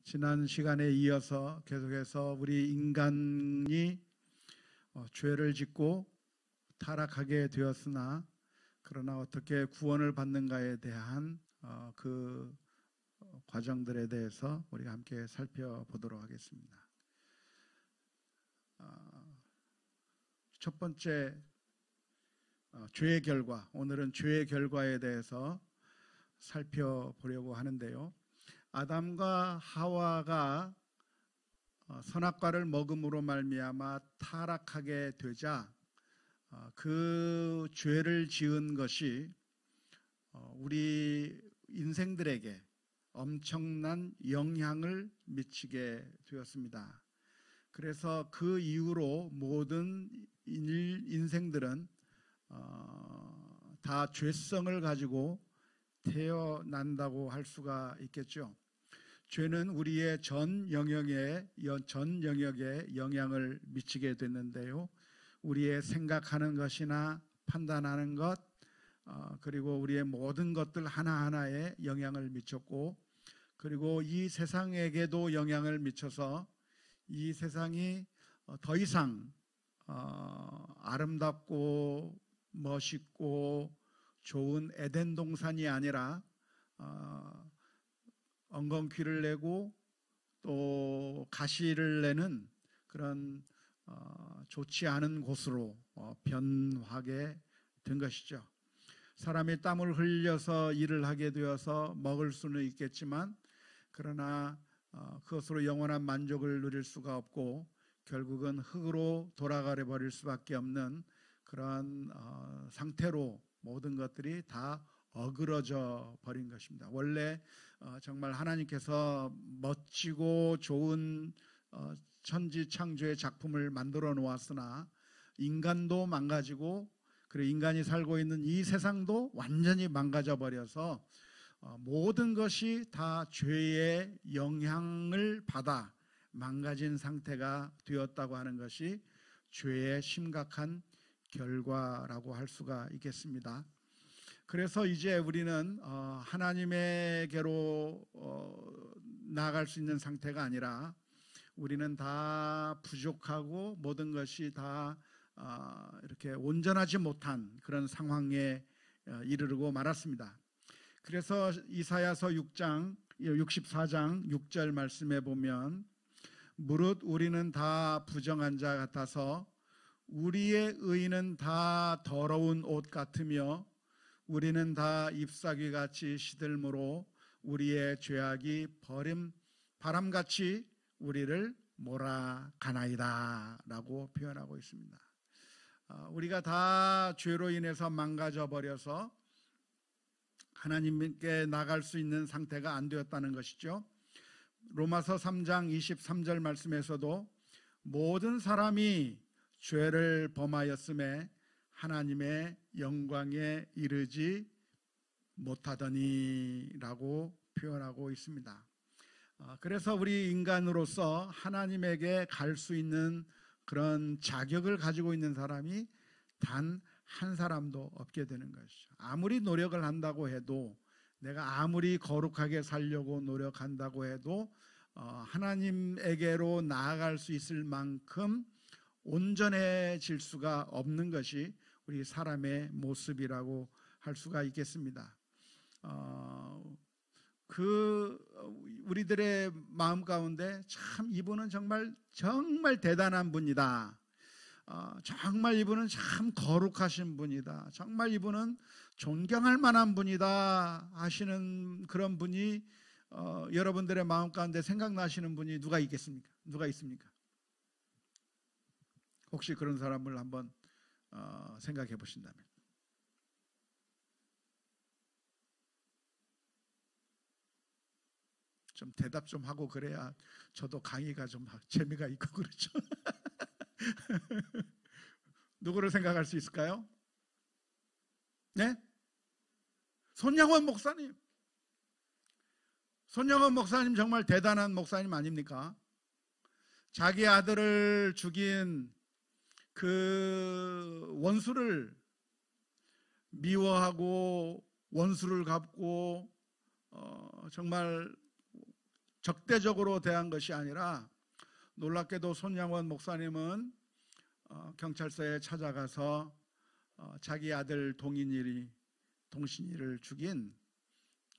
지난 시간에 이어서 계속해서 우리 인간이 죄를 짓고 타락하게 되었으나 그러나 어떻게 구원을 받는가에 대한 그 과정들에 대해서 우리가 함께 살펴보도록 하겠습니다. 첫 번째 죄의 결과, 오늘은 죄의 결과에 대해서 살펴보려고 하는데요. 아담과 하와가 선악과를 먹음으로 말미암아 타락하게 되자 그 죄를 지은 것이 우리 인생들에게 엄청난 영향을 미치게 되었습니다. 그래서 그 이후로 모든 인생들은 다 죄성을 가지고 태어난다고 할 수가 있겠죠. 죄는 우리의 전 영역에 영향을 미치게 됐는데요. 우리의 생각하는 것이나 판단하는 것, 그리고 우리의 모든 것들 하나하나에 영향을 미쳤고, 그리고 이 세상에게도 영향을 미쳐서 이 세상이 더 이상 아름답고 멋있고 좋은 에덴 동산이 아니라 엉겅퀴를 내고 또 가시를 내는 그런 좋지 않은 곳으로 변하게 된 것이죠. 사람이 땀을 흘려서 일을 하게 되어서 먹을 수는 있겠지만 그러나 그것으로 영원한 만족을 누릴 수가 없고 결국은 흙으로 돌아가 버릴 수밖에 없는 그런 상태로 모든 것들이 다 어그러져 버린 것입니다. 원래 정말 하나님께서 멋지고 좋은 천지 창조의 작품을 만들어 놓았으나 인간도 망가지고 그리고 인간이 살고 있는 이 세상도 완전히 망가져 버려서 모든 것이 다 죄의 영향을 받아 망가진 상태가 되었다고 하는 것이 죄의 심각한 결과라고 할 수가 있겠습니다. 그래서 이제 우리는 하나님에게로 나아갈 수 있는 상태가 아니라 우리는 다 부족하고 모든 것이 다 이렇게 온전하지 못한 그런 상황에 이르르고 말았습니다. 그래서 이사야서 64장 6절 말씀에 보면 무릇 우리는 다 부정한 자 같아서 우리의 의는 다 더러운 옷 같으며 우리는 다 잎사귀같이 시들므로 우리의 죄악이 바람같이 우리를 몰아가나이다 라고 표현하고 있습니다. 우리가 다 죄로 인해서 망가져 버려서 하나님께 나갈 수 있는 상태가 안 되었다는 것이죠. 로마서 3장 23절 말씀에서도 모든 사람이 죄를 범하였음에 하나님의 영광에 이르지 못하더니 라고 표현하고 있습니다. 그래서 우리 인간으로서 하나님에게 갈 수 있는 그런 자격을 가지고 있는 사람이 단 한 사람도 없게 되는 것이죠. 아무리 노력을 한다고 해도 내가 아무리 거룩하게 살려고 노력한다고 해도 하나님에게로 나아갈 수 있을 만큼 온전해질 수가 없는 것이 우리 사람의 모습이라고 할 수가 있겠습니다. 우리들의 마음 가운데 참 이분은 정말 대단한 분이다. 정말 이분은 참 거룩하신 분이다. 정말 이분은 존경할 만한 분이다 하시는 그런 분이 여러분들의 마음 가운데 생각나시는 분이 누가 있겠습니까? 누가 있습니까? 혹시 그런 사람을 한번 생각해 보신다면 좀 대답 좀 하고 그래야 저도 강의가 좀 재미가 있고 그렇죠. 누구를 생각할 수 있을까요? 네? 손영원 목사님. 손영원 목사님 정말 대단한 목사님 아닙니까? 자기 아들을 죽인 그 원수를 미워하고 원수를 갚고 정말 적대적으로 대한 것이 아니라, 놀랍게도 손양원 목사님은 경찰서에 찾아가서 자기 아들 동신이를 죽인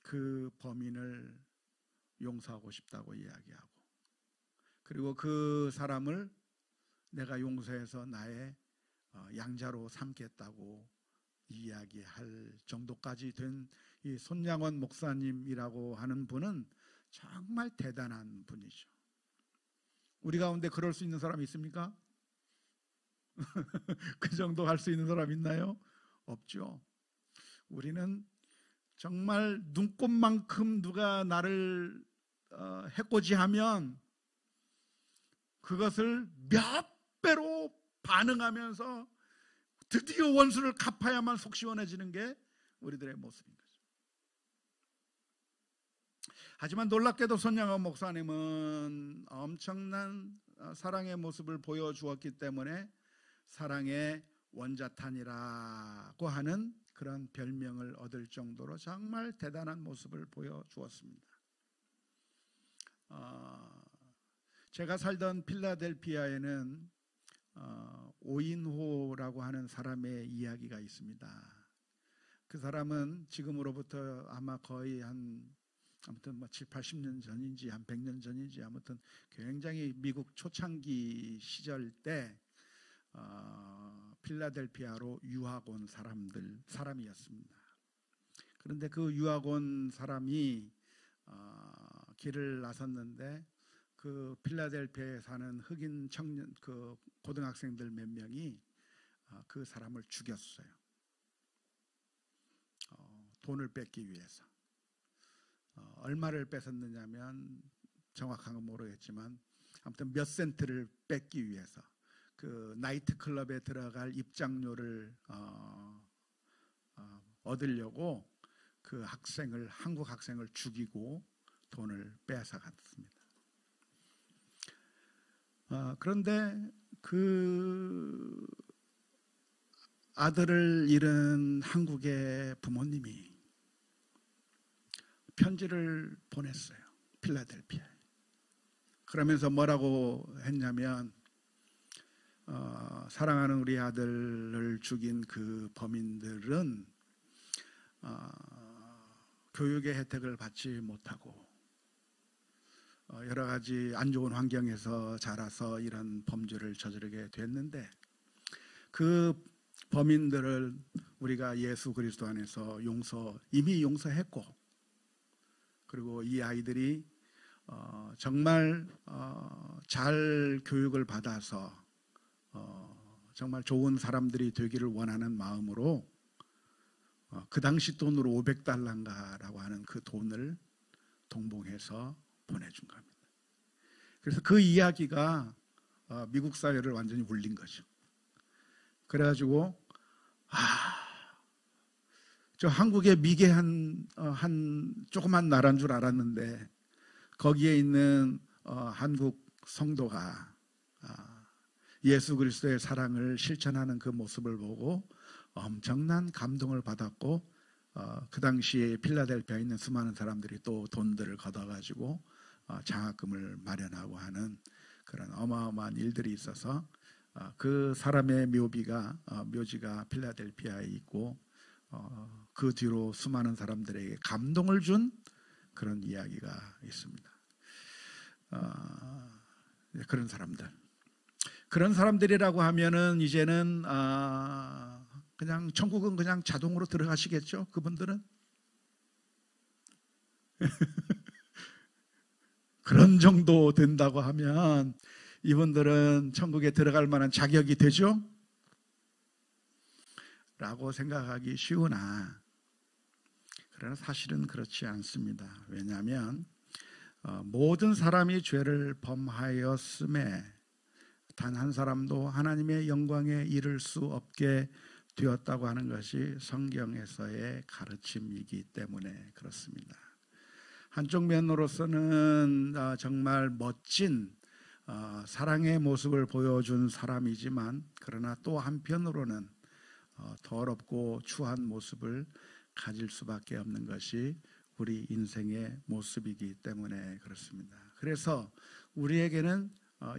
그 범인을 용서하고 싶다고 이야기하고, 그리고 그 사람을 내가 용서해서 나의 양자로 삼겠다고 이야기할 정도까지 된 이 손양원 목사님이라고 하는 분은 정말 대단한 분이죠. 우리 가운데 그럴 수 있는 사람이 있습니까? 그 정도 할 수 있는 사람 있나요? 없죠. 우리는 정말 눈곱만큼 누가 나를 해코지하면 그것을 몇 배로 반응하면서 드디어 원수를 갚아야만 속 시원해지는 게 우리들의 모습인 거죠. 하지만 놀랍게도 손양원 목사님은 엄청난 사랑의 모습을 보여주었기 때문에 사랑의 원자탄이라고 하는 그런 별명을 얻을 정도로 정말 대단한 모습을 보여주었습니다. 제가 살던 필라델피아에는 오인호라고 하는 사람의 이야기가 있습니다. 그 사람은 지금으로부터 아마 거의 아무튼 7, 80년 전인지 한 100년 전인지 아무튼 굉장히 미국 초창기 시절 때 필라델피아로 유학 온 사람이었습니다. 그런데 그 유학 온 사람이 길을 나섰는데 그 필라델피아에 사는 흑인 청년, 그 고등학생들 몇 명이 그 사람을 죽였어요. 돈을 뺏기 위해서. 얼마를 뺏었느냐면 정확한 건 모르겠지만 아무튼 몇 센트를 뺏기 위해서 그 나이트 클럽에 들어갈 입장료를 얻으려고 그 한국 학생을 죽이고 돈을 빼앗아갔습니다. 그런데 그 아들을 잃은 한국의 부모님이 편지를 보냈어요. 필라델피아에. 그러면서 뭐라고 했냐면 사랑하는 우리 아들을 죽인 그 범인들은 교육의 혜택을 받지 못하고 여러 가지 안 좋은 환경에서 자라서 이런 범죄를 저지르게 됐는데 그 범인들을 우리가 예수 그리스도 안에서 이미 용서했고, 그리고 이 아이들이 정말 잘 교육을 받아서 정말 좋은 사람들이 되기를 원하는 마음으로 그 당시 돈으로 500달러인가라고 하는 그 돈을 동봉해서 보내준 겁니다. 그래서 그 이야기가 미국 사회를 완전히 울린 거죠. 그래가지고 저 한국의 미개한 한 조그만 나라인 줄 알았는데 거기에 있는 한국 성도가 예수 그리스도의 사랑을 실천하는 그 모습을 보고 엄청난 감동을 받았고 그 당시에 필라델피아에 있는 수많은 사람들이 또 돈들을 걷어가지고 장학금을 마련하고 하는 그런 어마어마한 일들이 있어서 그 사람의 묘지가 필라델피아에 있고 그 뒤로 수많은 사람들에게 감동을 준 그런 이야기가 있습니다. 그런 사람들이라고 하면은 이제는 그냥 천국은 그냥 자동으로 들어가시겠죠? 그분들은 그런 정도 된다고 하면 이분들은 천국에 들어갈 만한 자격이 되죠? 라고 생각하기 쉬우나 그러나 사실은 그렇지 않습니다. 왜냐하면 모든 사람이 죄를 범하였음에 단 한 사람도 하나님의 영광에 이를 수 없게 되었다고 하는 것이 성경에서의 가르침이기 때문에 그렇습니다. 한쪽 면으로서는 정말 멋진 사랑의 모습을 보여준 사람이지만 그러나 또 한편으로는 더럽고 추한 모습을 가질 수밖에 없는 것이 우리 인생의 모습이기 때문에 그렇습니다. 그래서 우리에게는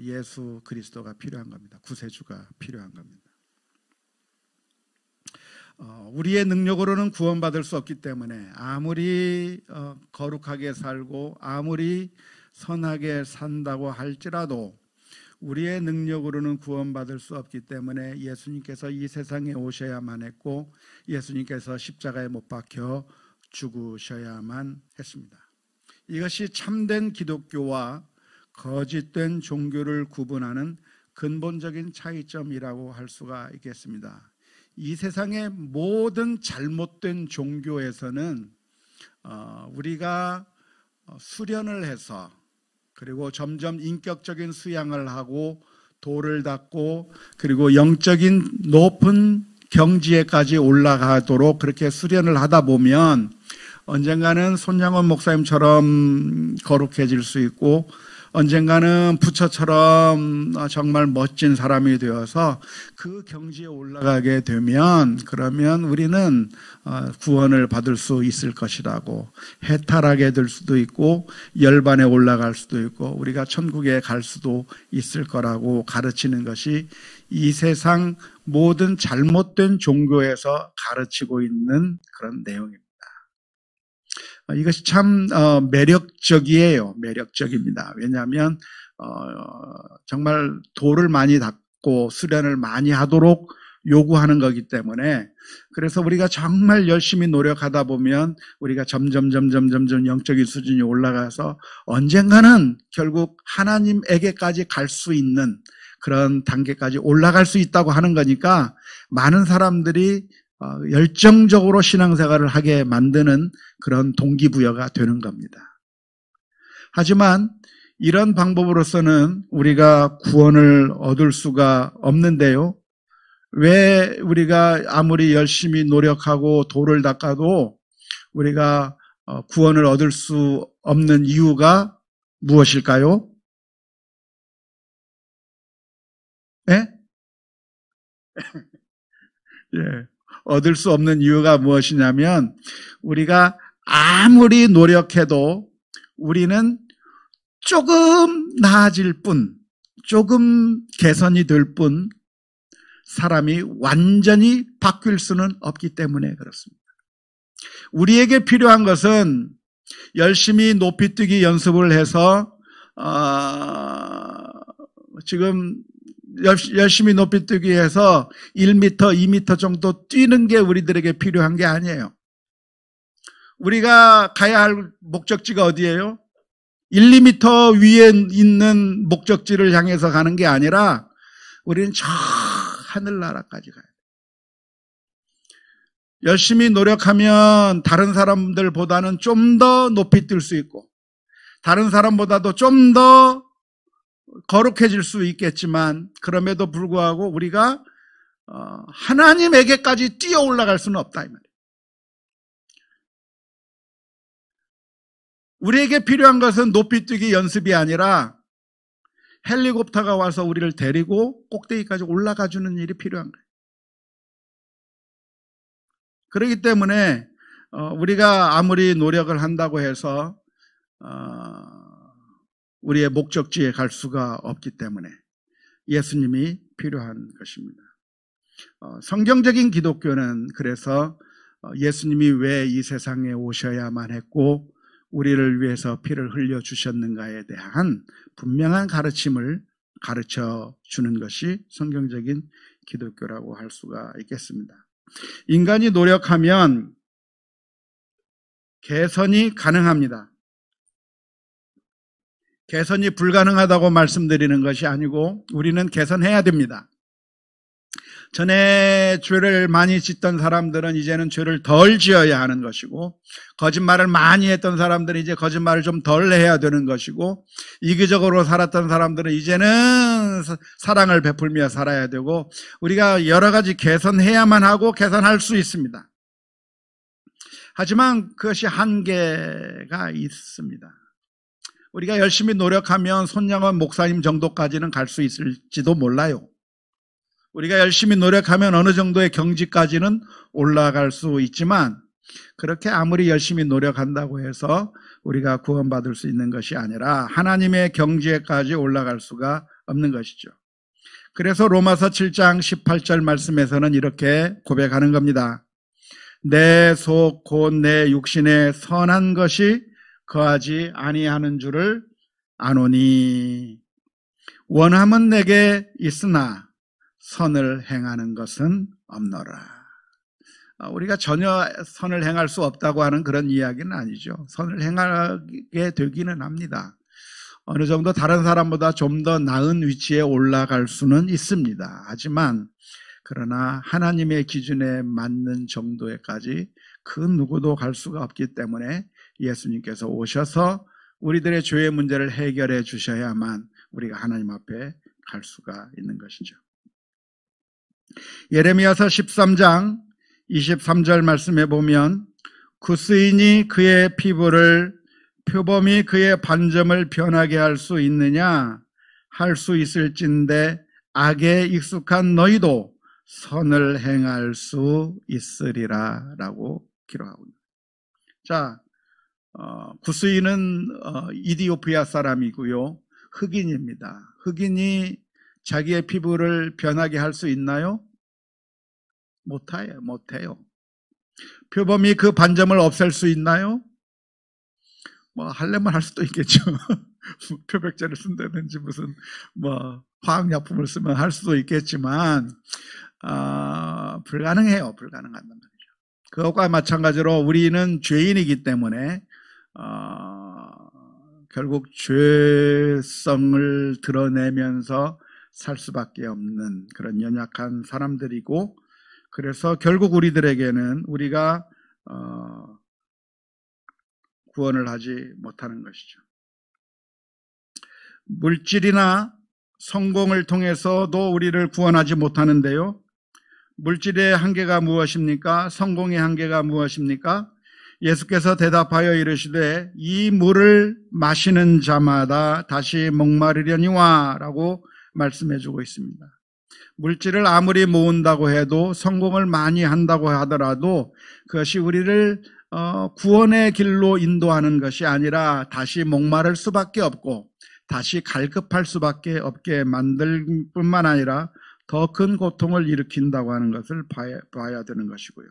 예수 그리스도가 필요한 겁니다. 구세주가 필요한 겁니다. 우리의 능력으로는 구원받을 수 없기 때문에 아무리 거룩하게 살고 아무리 선하게 산다고 할지라도 우리의 능력으로는 구원받을 수 없기 때문에 예수님께서 이 세상에 오셔야만 했고 예수님께서 십자가에 못 박혀 죽으셔야만 했습니다. 이것이 참된 기독교와 거짓된 종교를 구분하는 근본적인 차이점이라고 할 수가 있겠습니다. 이 세상의 모든 잘못된 종교에서는 우리가 수련을 해서 그리고 점점 인격적인 수양을 하고 도를 닦고 그리고 영적인 높은 경지에까지 올라가도록 그렇게 수련을 하다 보면 언젠가는 손양원 목사님처럼 거룩해질 수 있고 언젠가는 부처처럼 정말 멋진 사람이 되어서 그 경지에 올라가게 되면 그러면 우리는 구원을 받을 수 있을 것이라고, 해탈하게 될 수도 있고 열반에 올라갈 수도 있고 우리가 천국에 갈 수도 있을 거라고 가르치는 것이 이 세상 모든 잘못된 종교에서 가르치고 있는 그런 내용입니다. 이것이 참 매력적이에요. 매력적입니다. 왜냐하면 정말 도를 많이 닦고 수련을 많이 하도록 요구하는 거기 때문에, 그래서 우리가 정말 열심히 노력하다 보면 우리가 점점 영적인 수준이 올라가서 언젠가는 결국 하나님에게까지 갈 수 있는 그런 단계까지 올라갈 수 있다고 하는 거니까 많은 사람들이 열정적으로 신앙생활을 하게 만드는 그런 동기부여가 되는 겁니다. 하지만 이런 방법으로서는 우리가 구원을 얻을 수가 없는데요. 왜 우리가 아무리 열심히 노력하고 도를 닦아도 우리가 구원을 얻을 수 없는 이유가 무엇일까요? 예? 예. 얻을 수 없는 이유가 무엇이냐면 우리가 아무리 노력해도 우리는 조금 나아질 뿐, 조금 개선이 될 뿐 사람이 완전히 바뀔 수는 없기 때문에 그렇습니다. 우리에게 필요한 것은 열심히 높이뛰기 연습을 해서 지금 열심히 높이뛰기 해서 1m, 2m 정도 뛰는 게 우리들에게 필요한 게 아니에요. 우리가 가야 할 목적지가 어디예요? 1, 2m 위에 있는 목적지를 향해서 가는 게 아니라 우리는 저 하늘나라까지 가야 돼요. 열심히 노력하면 다른 사람들보다는 좀 더 높이 뛸 수 있고 다른 사람보다도 좀 더 거룩해질 수 있겠지만 그럼에도 불구하고 우리가 하나님에게까지 뛰어 올라갈 수는 없다 이 말이에요. 우리에게 필요한 것은 높이뛰기 연습이 아니라 헬리콥터가 와서 우리를 데리고 꼭대기까지 올라가 주는 일이 필요한 거예요. 그렇기 때문에 우리가 아무리 노력을 한다고 해서 우리의 목적지에 갈 수가 없기 때문에 예수님이 필요한 것입니다. 성경적인 기독교는 그래서 예수님이 왜 이 세상에 오셔야만 했고 우리를 위해서 피를 흘려 주셨는가에 대한 분명한 가르침을 가르쳐 주는 것이 성경적인 기독교라고 할 수가 있겠습니다. 인간이 노력하면 개선이 가능합니다. 개선이 불가능하다고 말씀드리는 것이 아니고 우리는 개선해야 됩니다. 전에 죄를 많이 짓던 사람들은 이제는 죄를 덜 지어야 하는 것이고 거짓말을 많이 했던 사람들은 이제 거짓말을 좀 덜 해야 되는 것이고 이기적으로 살았던 사람들은 이제는 사랑을 베풀며 살아야 되고 우리가 여러 가지 개선해야만 하고 개선할 수 있습니다. 하지만 그것이 한계가 있습니다. 우리가 열심히 노력하면 손양원 목사님 정도까지는 갈 수 있을지도 몰라요. 우리가 열심히 노력하면 어느 정도의 경지까지는 올라갈 수 있지만 그렇게 아무리 열심히 노력한다고 해서 우리가 구원받을 수 있는 것이 아니라 하나님의 경지에까지 올라갈 수가 없는 것이죠. 그래서 로마서 7장 18절 말씀에서는 이렇게 고백하는 겁니다. 내 속 곧 내 육신에 선한 것이 거하지 아니하는 줄을 아노니 원함은 내게 있으나 선을 행하는 것은 없노라. 우리가 전혀 선을 행할 수 없다고 하는 그런 이야기는 아니죠. 선을 행하게 되기는 합니다. 어느 정도 다른 사람보다 좀 더 나은 위치에 올라갈 수는 있습니다. 하지만 그러나 하나님의 기준에 맞는 정도에까지 그 누구도 갈 수가 없기 때문에 예수님께서 오셔서 우리들의 죄의 문제를 해결해 주셔야만 우리가 하나님 앞에 갈 수가 있는 것이죠. 예레미야서 13장 23절 말씀에 보면 구스인이 그의 피부를 표범이 그의 반점을 변하게 할 수 있느냐? 할 수 있을진데 악에 익숙한 너희도 선을 행할 수 있으리라 라고 기록하고 있습니다. 자, 구스인은 이디오피아 사람이고요. 흑인입니다. 흑인이 자기의 피부를 변하게 할 수 있나요? 못해요. 표범이 그 반점을 없앨 수 있나요? 하려면 할 수도 있겠죠. 표백제를 쓴다든지 무슨 화학약품을 쓰면 할 수도 있겠지만 불가능해요. 불가능하단 말이죠. 그것과 마찬가지로 우리는 죄인이기 때문에 결국 죄성을 드러내면서 살 수밖에 없는 그런 연약한 사람들이고, 그래서 결국 우리들에게는 우리가 구원을 하지 못하는 것이죠. 물질이나 성공을 통해서도 우리를 구원하지 못하는데요. 물질의 한계가 무엇입니까? 성공의 한계가 무엇입니까? 예수께서 대답하여 이르시되 이 물을 마시는 자마다 다시 목마르려니와 라고 말씀해 주고 있습니다. 물질을 아무리 모은다고 해도, 성공을 많이 한다고 하더라도 그것이 우리를 구원의 길로 인도하는 것이 아니라 다시 목마를 수밖에 없고 다시 갈급할 수밖에 없게 만들 뿐만 아니라 더 큰 고통을 일으킨다고 하는 것을 봐야 되는 것이고요.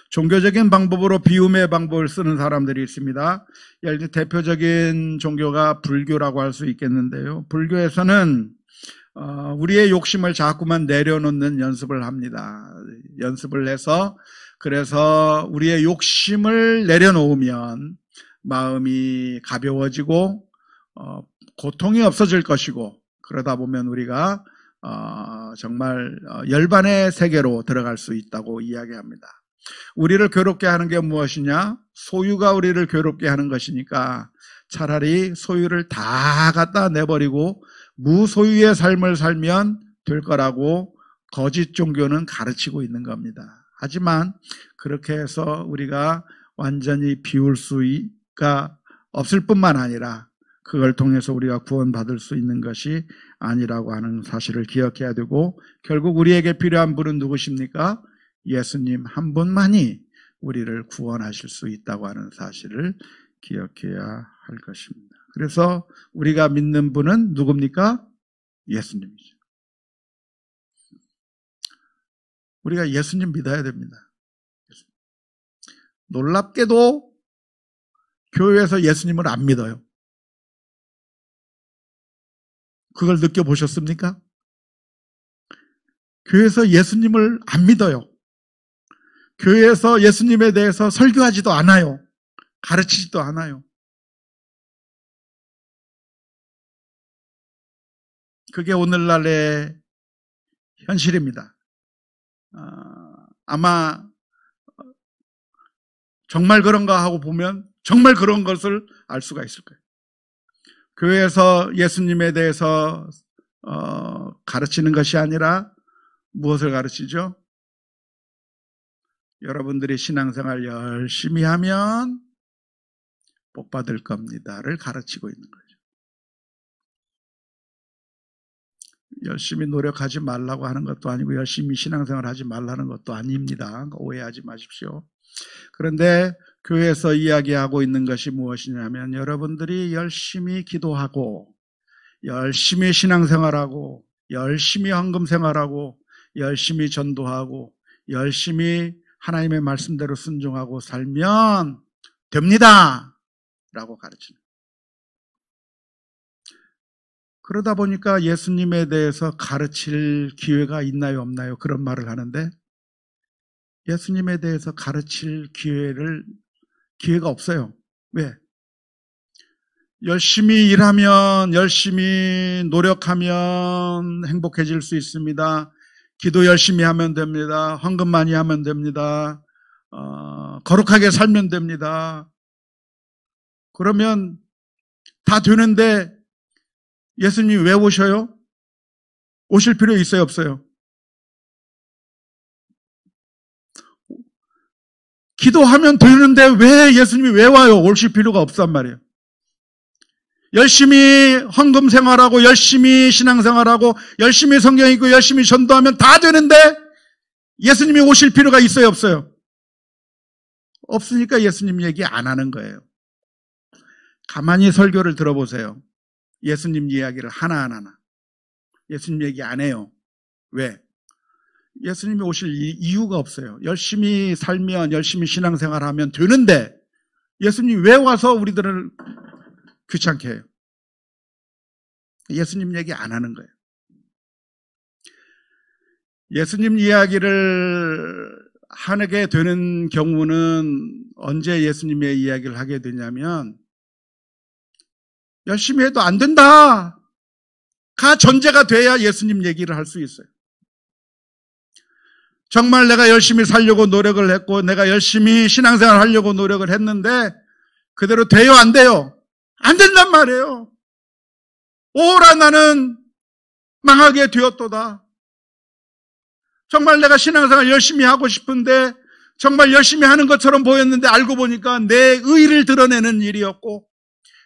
종교적인 방법으로 비움의 방법을 쓰는 사람들이 있습니다. 예를 들어 대표적인 종교가 불교라고 할 수 있겠는데요. 불교에서는 우리의 욕심을 자꾸만 내려놓는 연습을 합니다. 연습을 해서, 그래서 우리의 욕심을 내려놓으면 마음이 가벼워지고 고통이 없어질 것이고, 그러다 보면 우리가 정말 열반의 세계로 들어갈 수 있다고 이야기합니다. 우리를 괴롭게 하는 게 무엇이냐? 소유가 우리를 괴롭게 하는 것이니까 차라리 소유를 다 갖다 내버리고 무소유의 삶을 살면 될 거라고 거짓 종교는 가르치고 있는 겁니다. 하지만 그렇게 해서 우리가 완전히 비울 수가 없을 뿐만 아니라 그걸 통해서 우리가 구원받을 수 있는 것이 아니라고 하는 사실을 기억해야 되고, 결국 우리에게 필요한 분은 누구십니까? 예수님 한 분만이 우리를 구원하실 수 있다고 하는 사실을 기억해야 할 것입니다. 그래서 우리가 믿는 분은 누굽니까? 예수님이죠. 우리가 예수님 믿어야 됩니다. 놀랍게도 교회에서 예수님을 안 믿어요. 그걸 느껴보셨습니까? 교회에서 예수님을 안 믿어요. 교회에서 예수님에 대해서 설교하지도 않아요. 가르치지도 않아요. 그게 오늘날의 현실입니다. 아마 정말 그런가 하고 보면 정말 그런 것을 알 수가 있을 거예요. 교회에서 예수님에 대해서 가르치는 것이 아니라 무엇을 가르치죠? 여러분들이 신앙생활 열심히 하면 복 받을 겁니다를 가르치고 있는 거죠. 열심히 노력하지 말라고 하는 것도 아니고 열심히 신앙생활 하지 말라는 것도 아닙니다. 오해하지 마십시오. 그런데 교회에서 이야기하고 있는 것이 무엇이냐면 여러분들이 열심히 기도하고 열심히 신앙생활하고 열심히 헌금생활하고 열심히 전도하고 열심히 하나님의 말씀대로 순종하고 살면 됩니다 라고 가르치는. 그러다 보니까 예수님에 대해서 가르칠 기회가 있나요 없나요? 그런 말을 하는데 예수님에 대해서 가르칠 기회가 없어요. 왜? 열심히 일하면, 열심히 노력하면 행복해질 수 있습니다. 기도 열심히 하면 됩니다. 헌금 많이 하면 됩니다. 거룩하게 살면 됩니다. 그러면 다 되는데 예수님이 왜 오셔요? 오실 필요 있어요, 없어요? 기도하면 되는데 왜 예수님이 왜 와요? 오실 필요가 없단 말이에요. 열심히 헌금 생활하고 열심히 신앙 생활하고 열심히 성경 읽고 열심히 전도하면 다 되는데 예수님이 오실 필요가 있어요, 없어요? 없으니까 예수님 얘기 안 하는 거예요. 가만히 설교를 들어보세요. 예수님 이야기를 하나하나 예수님 얘기 안 해요. 왜? 예수님이 오실 이유가 없어요. 열심히 살면 열심히 신앙생활하면 되는데 예수님이 왜 와서 우리들을 귀찮게 해요? 예수님 얘기 안 하는 거예요. 예수님 이야기를 하게 되는 경우는 언제 예수님의 이야기를 하게 되냐면 열심히 해도 안 된다 가 전제가 돼야 예수님 얘기를 할 수 있어요. 정말 내가 열심히 살려고 노력을 했고 내가 열심히 신앙생활 하려고 노력을 했는데 그대로 돼요 안 돼요? 안 된단 말이에요. 오라 나는 망하게 되었도다. 정말 내가 신앙생활 열심히 하고 싶은데 정말 열심히 하는 것처럼 보였는데 알고 보니까 내 의의를 드러내는 일이었고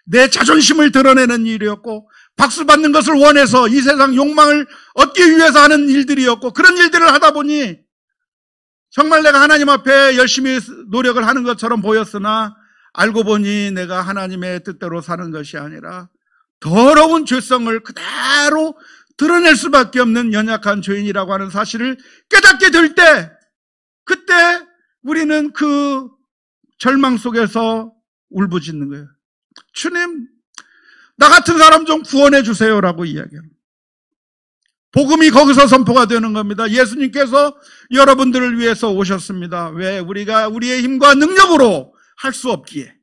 내 자존심을 드러내는 일이었고 박수 받는 것을 원해서 이 세상 욕망을 얻기 위해서 하는 일들이었고 그런 일들을 하다 보니 정말 내가 하나님 앞에 열심히 노력을 하는 것처럼 보였으나 알고 보니 내가 하나님의 뜻대로 사는 것이 아니라 더러운 죄성을 그대로 드러낼 수밖에 없는 연약한 죄인이라고 하는 사실을 깨닫게 될 때 그때 우리는 그 절망 속에서 울부짖는 거예요. 주님, 나 같은 사람 좀 구원해 주세요라고 이야기합니다. 복음이 거기서 선포가 되는 겁니다. 예수님께서 여러분들을 위해서 오셨습니다. 왜? 우리가 우리의 힘과 능력으로 할 수 없기에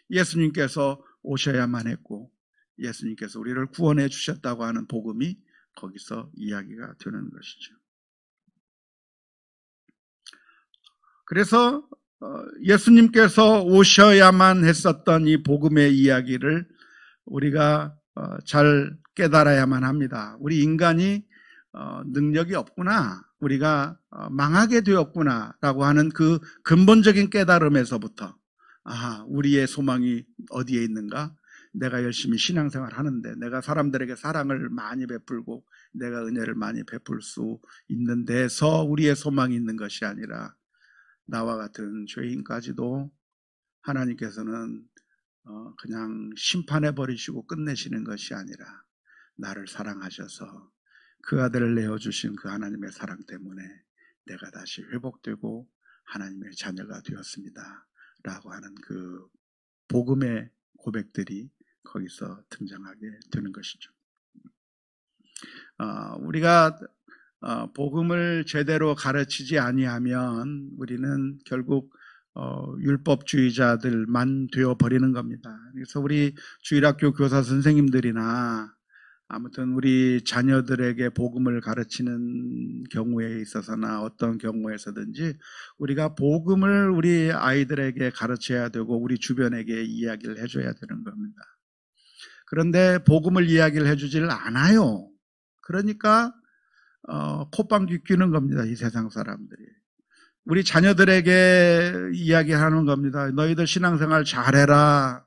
예수님께서 오셔야만 했고 예수님께서 우리를 구원해 주셨다고 하는 복음이 거기서 이야기가 되는 것이죠. 그래서 예수님께서 오셔야만 했었던 이 복음의 이야기를 우리가 잘 깨달아야만 합니다. 우리 인간이 능력이 없구나, 우리가 망하게 되었구나 라고 하는 그 근본적인 깨달음에서부터 우리의 소망이 어디에 있는가? 내가 열심히 신앙생활 하는데 내가 사람들에게 사랑을 많이 베풀고 내가 은혜를 많이 베풀 수 있는 데서 우리의 소망이 있는 것이 아니라 나와 같은 죄인까지도 하나님께서는 그냥 심판해버리시고 끝내시는 것이 아니라 나를 사랑하셔서 그 아들을 내어주신 그 하나님의 사랑 때문에 내가 다시 회복되고 하나님의 자녀가 되었습니다 라고 하는 그 복음의 고백들이 거기서 등장하게 되는 것이죠. 우리가 복음을 제대로 가르치지 아니하면 우리는 결국 율법주의자들만 되어버리는 겁니다. 그래서 우리 주일학교 교사 선생님들이나 아무튼 우리 자녀들에게 복음을 가르치는 경우에 있어서나 어떤 경우에서든지 우리가 복음을 우리 아이들에게 가르쳐야 되고 우리 주변에게 이야기를 해줘야 되는 겁니다. 그런데 복음을 이야기를 해주질 않아요. 그러니까 콧방귀 뀌는 겁니다. 이 세상 사람들이. 우리 자녀들에게 이야기하는 겁니다. 너희들 신앙생활 잘해라.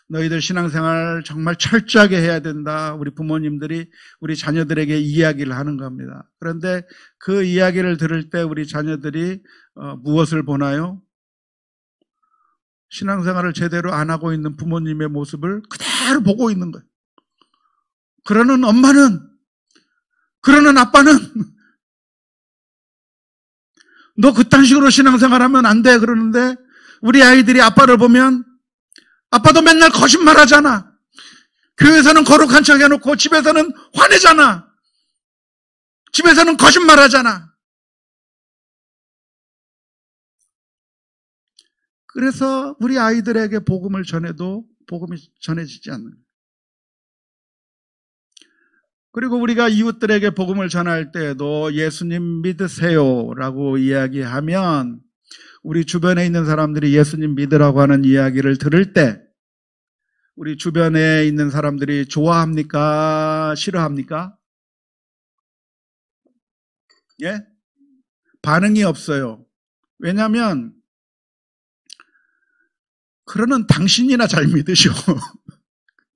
너희들 신앙생활 정말 철저하게 해야 된다. 우리 부모님들이 우리 자녀들에게 이야기를 하는 겁니다. 그런데 그 이야기를 들을 때 우리 자녀들이 무엇을 보나요? 신앙생활을 제대로 안 하고 있는 부모님의 모습을 그대로 보고 있는 거예요. 그러는 엄마는, 그러는 아빠는 너 그딴 식으로 신앙생활하면 안 돼 그러는데 우리 아이들이 아빠를 보면 아빠도 맨날 거짓말 하잖아. 교회에서는 거룩한 척 해놓고 집에서는 화내잖아. 집에서는 거짓말 하잖아. 그래서 우리 아이들에게 복음을 전해도 복음이 전해지지 않는 거예요. 그리고 우리가 이웃들에게 복음을 전할 때에도 예수님 믿으세요라고 이야기하면 우리 주변에 있는 사람들이 예수님 믿으라고 하는 이야기를 들을 때 우리 주변에 있는 사람들이 좋아합니까? 싫어합니까? 예? 반응이 없어요. 왜냐하면 그러는 당신이나 잘 믿으시오.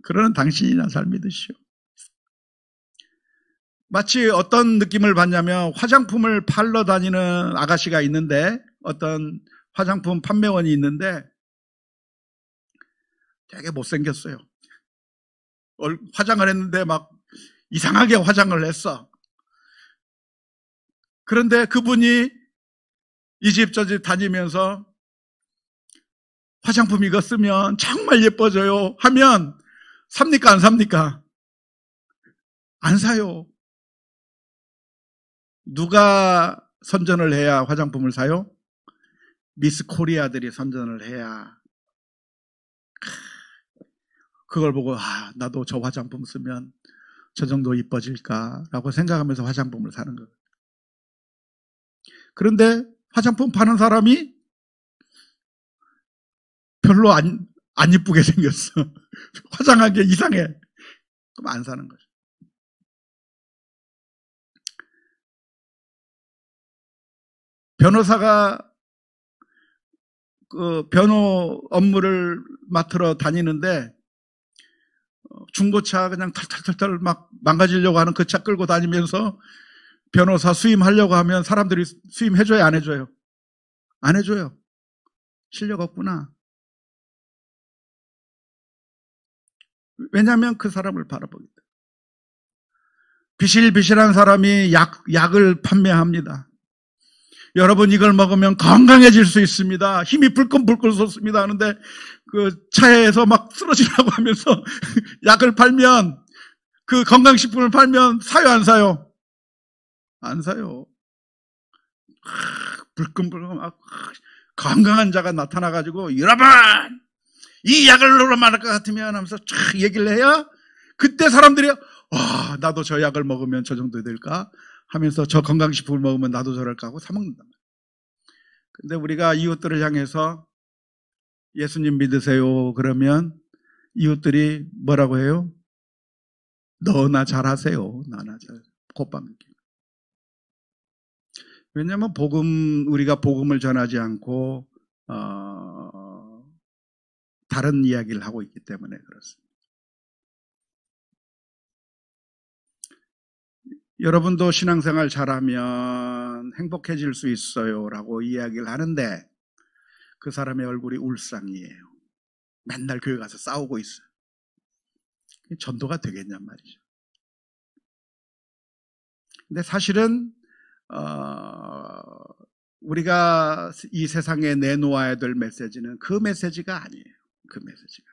그러는 당신이나 잘 믿으시오. 마치 어떤 느낌을 받냐면 화장품을 팔러 다니는 아가씨가 있는데 어떤 화장품 판매원이 있는데 되게 못생겼어요. 화장을 했는데 막 이상하게 화장을 했어. 그런데 그분이 이 집 저 집 다니면서 화장품 이거 쓰면 정말 예뻐져요 하면 삽니까 안 삽니까? 안 사요. 누가 선전을 해야 화장품을 사요? 미스 코리아들이 선전을 해야. 그걸 보고 나도 저 화장품 쓰면 저 정도 이뻐질까라고 생각하면서 화장품을 사는 거예요. 그런데 화장품 파는 사람이 별로 안 이쁘게 생겼어. 화장한 게 이상해. 그럼 안 사는 거죠. 변호사가 그 변호 업무를 맡으러 다니는데 중고차 그냥 털털털털 막 망가지려고 하는 그 차 끌고 다니면서 변호사 수임하려고 하면 사람들이 수임해줘요, 안 해줘요? 안 해줘요. 실력 없구나. 왜냐하면 그 사람을 바라보기 때문에. 비실비실한 사람이 약을 판매합니다. 여러분 이걸 먹으면 건강해질 수 있습니다. 힘이 불끈불끈 솟습니다 하는데 그 차에서 막 쓰러지라고 하면서 약을 팔면 그 건강식품을 팔면 사요 안 사요? 안 사요. 불끈불끈 막 건강한 자가 나타나가지고 여러분 이 약을 넣으면 할 것 같으면 하면서 쫙 얘기를 해야 그때 사람들이 나도 저 약을 먹으면 저 정도 될까 하면서 저 건강식품을 먹으면 나도 저럴까 하고 사 먹는단 말이에요. 근데 우리가 이웃들을 향해서 예수님 믿으세요 그러면 이웃들이 뭐라고 해요? 너나 잘하세요. 나나 잘 곧밥 먹기. 왜냐하면 우리가 복음을 전하지 않고 다른 이야기를 하고 있기 때문에 그렇습니다. 여러분도 신앙생활 잘하면 행복해질 수 있어요 라고 이야기를 하는데 그 사람의 얼굴이 울상이에요. 맨날 교회 가서 싸우고 있어요. 전도가 되겠냔 말이죠. 근데 사실은 우리가 이 세상에 내놓아야 될 메시지는 그 메시지가 아니에요. 그 메시지가.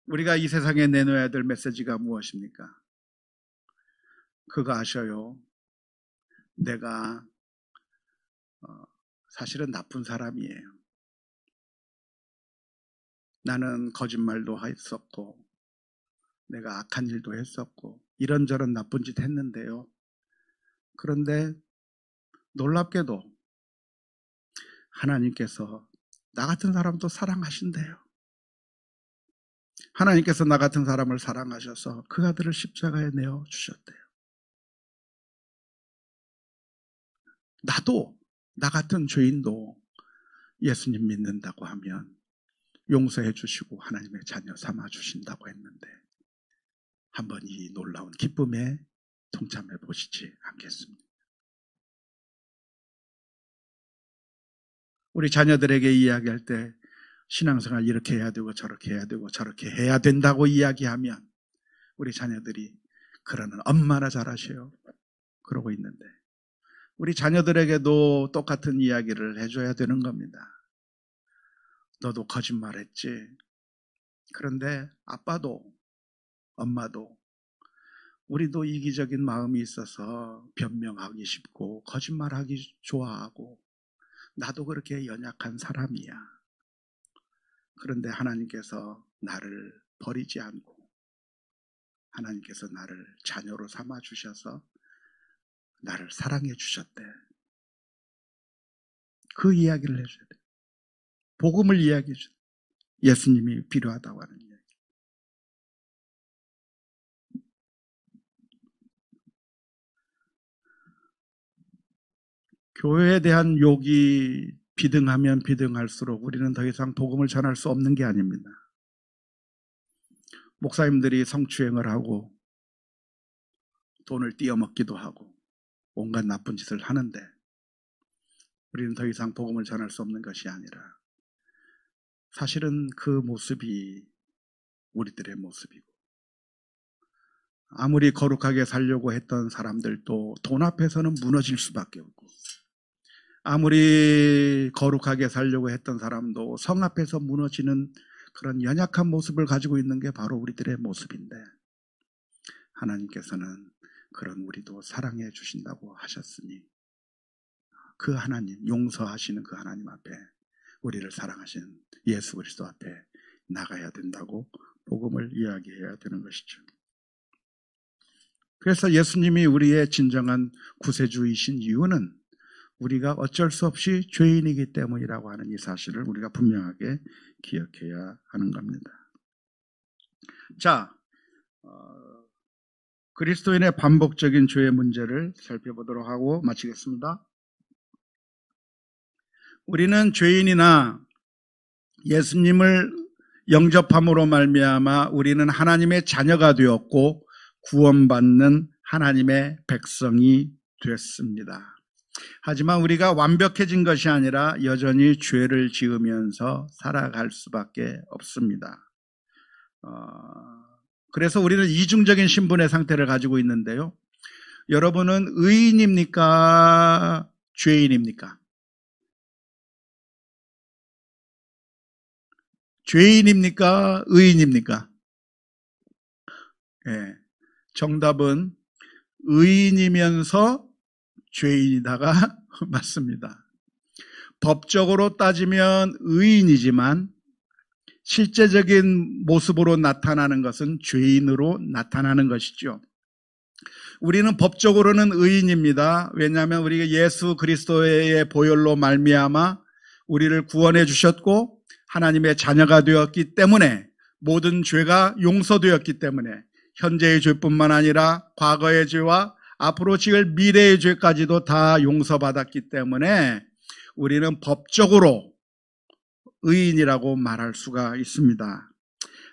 우리가 이 세상에 내놓아야 될 메시지가 무엇입니까? 그거 아셔요. 내가 사실은 나쁜 사람이에요. 나는 거짓말도 했었고 내가 악한 일도 했었고 이런저런 나쁜 짓 했는데요. 그런데 놀랍게도 하나님께서 나 같은 사람도 사랑하신대요. 하나님께서 나 같은 사람을 사랑하셔서 그 아들을 십자가에 내어 주셨대요. 나도 나 같은 죄인도 예수님 믿는다고 하면 용서해 주시고 하나님의 자녀 삼아 주신다고 했는데 한번 이 놀라운 기쁨에 동참해 보시지 않겠습니까? 우리 자녀들에게 이야기할 때 신앙생활 이렇게 해야 되고 저렇게 해야 되고 저렇게 해야 된다고 이야기하면 우리 자녀들이 그러는 엄마나 잘하셔요. 그러고 있는데 우리 자녀들에게도 똑같은 이야기를 해줘야 되는 겁니다. 너도 거짓말했지. 그런데 아빠도 엄마도 우리도 이기적인 마음이 있어서 변명하기 쉽고 거짓말하기 좋아하고 나도 그렇게 연약한 사람이야. 그런데 하나님께서 나를 버리지 않고 하나님께서 나를 자녀로 삼아 주셔서 나를 사랑해 주셨대. 그 이야기를 해줘야 돼. 복음을 이야기해 줘. 예수님이 필요하다고 하는 이야기. 교회에 대한 욕이 비등하면 비등할수록 우리는 더 이상 복음을 전할 수 없는 게 아닙니다. 목사님들이 성추행을 하고 돈을 띄어먹기도 하고 온갖 나쁜 짓을 하는데 우리는 더 이상 복음을 전할 수 없는 것이 아니라 사실은 그 모습이 우리들의 모습이고 아무리 거룩하게 살려고 했던 사람들도 돈 앞에서는 무너질 수밖에 없고 아무리 거룩하게 살려고 했던 사람도 성 앞에서 무너지는 그런 연약한 모습을 가지고 있는 게 바로 우리들의 모습인데 하나님께서는 그런 우리도 사랑해 주신다고 하셨으니 그 하나님, 용서하시는 그 하나님 앞에 우리를 사랑하신 예수 그리스도 앞에 나가야 된다고 복음을 이야기해야 되는 것이죠. 그래서 예수님이 우리의 진정한 구세주이신 이유는 우리가 어쩔 수 없이 죄인이기 때문이라고 하는 이 사실을 우리가 분명하게 기억해야 하는 겁니다. 자, 그리스도인의 반복적인 죄의 문제를 살펴보도록 하고 마치겠습니다. 우리는 죄인이나 예수님을 영접함으로 말미암아 우리는 하나님의 자녀가 되었고 구원받는 하나님의 백성이 됐습니다. 하지만 우리가 완벽해진 것이 아니라 여전히 죄를 지으면서 살아갈 수밖에 없습니다. 그래서 우리는 이중적인 신분의 상태를 가지고 있는데요. 여러분은 의인입니까? 죄인입니까? 죄인입니까? 의인입니까? 네, 정답은 의인이면서 죄인이다가 맞습니다. 법적으로 따지면 의인이지만 실제적인 모습으로 나타나는 것은 죄인으로 나타나는 것이죠. 우리는 법적으로는 의인입니다. 왜냐하면 우리가 예수 그리스도의 보혈로 말미암아 우리를 구원해 주셨고 하나님의 자녀가 되었기 때문에 모든 죄가 용서되었기 때문에 현재의 죄뿐만 아니라 과거의 죄와 앞으로 지을 미래의 죄까지도 다 용서받았기 때문에 우리는 법적으로 의인이라고 말할 수가 있습니다.